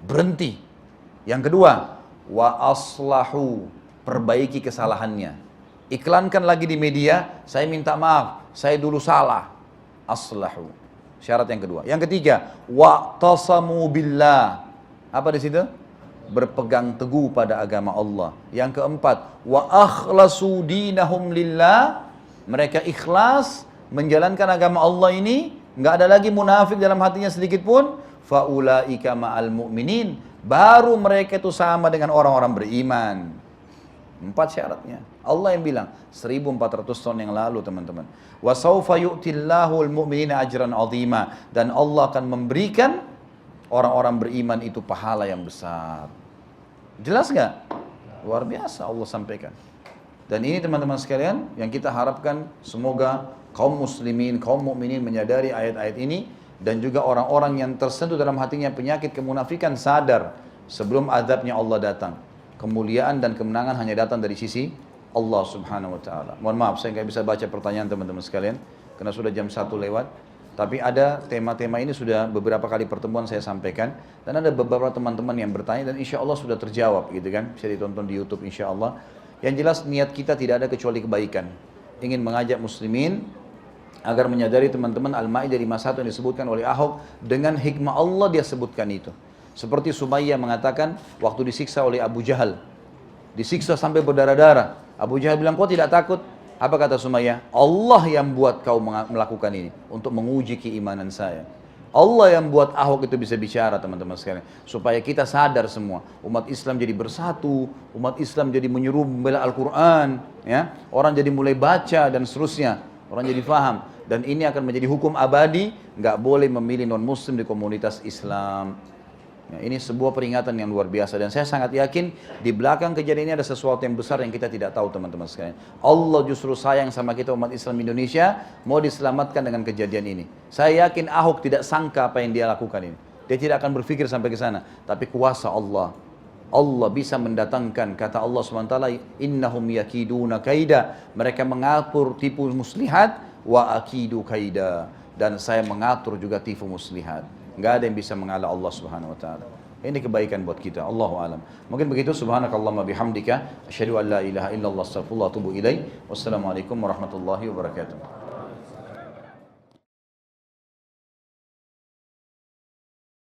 berhenti. Yang kedua, wa aslahu, perbaiki kesalahannya. Iklankan lagi di media, saya minta maaf, saya dulu salah. Aslahu. Syarat yang kedua. Yang ketiga, wa tasamu billah. Apa di situ? Berpegang teguh pada agama Allah. Yang keempat, wa akhlasu dinahum lillah. Mereka ikhlas menjalankan agama Allah ini, nggak ada lagi munafik dalam hatinya sedikit pun. Faulaika ma'al mu'minin, baru mereka itu sama dengan orang-orang beriman. 4 syaratnya. Allah yang bilang 1400 tahun yang lalu teman-teman. Wa sawfa yu'tillahu al-mu'minina ajran 'azima, dan Allah akan memberikan orang-orang beriman itu pahala yang besar. Jelas nggak? Luar biasa Allah sampaikan. Dan ini teman-teman sekalian yang kita harapkan semoga kaum muslimin, kaum mukminin menyadari ayat-ayat ini, dan juga orang-orang yang tersentuh dalam hatinya penyakit kemunafikan sadar sebelum azabnya Allah datang. Kemuliaan dan kemenangan hanya datang dari sisi Allah Subhanahu wa taala. Mohon maaf saya nggak bisa baca pertanyaan teman-teman sekalian karena sudah jam 1 lewat. Tapi ada tema-tema ini sudah beberapa kali pertemuan saya sampaikan, dan ada beberapa teman-teman yang bertanya dan insya Allah sudah terjawab gitu kan, bisa ditonton di YouTube insya Allah. Yang jelas niat kita tidak ada kecuali kebaikan, ingin mengajak muslimin agar menyadari teman-teman Al-Maidah 51 yang disebutkan oleh Ahok, dengan hikmah Allah dia sebutkan itu. Seperti Sumayyah mengatakan waktu disiksa oleh Abu Jahal, disiksa sampai berdarah-darah, Abu Jahal bilang, kau tidak takut? Apa kata Sumayyah? Allah yang buat kau melakukan ini untuk menguji keimanan saya. Allah yang buat Ahok itu bisa bicara, teman-teman sekalian, supaya kita sadar semua, umat Islam jadi bersatu, umat Islam jadi menyuruh membela Al-Quran, ya, orang jadi mulai baca dan seterusnya, orang jadi faham, dan ini akan menjadi hukum abadi, nggak boleh memilih non Muslim di komunitas Islam. Ya, ini sebuah peringatan yang luar biasa, dan saya sangat yakin di belakang kejadian ini ada sesuatu yang besar yang kita tidak tahu, teman-teman sekalian. Allah justru sayang sama kita umat Islam Indonesia, mau diselamatkan dengan kejadian ini. Saya yakin Ahok tidak sangka apa yang dia lakukan ini. Dia tidak akan berpikir sampai ke sana, tapi kuasa Allah. Allah bisa mendatangkan, kata Allah SWT, innahum yakiduna kaida, mereka mengatur tipu muslihat, wa akidu kaida, dan saya mengatur juga tipu muslihat. Enggak ada yang bisa mengalah Allah Subhanahu wa taala. Ini kebaikan buat kita. Allahu alam. Mungkin begitu. Subhanakallahumma bihamdika asyhadu an la ilaha illallah astaghfirullah wa atubu ilaik. Wassalamualaikum warahmatullahi wabarakatuh.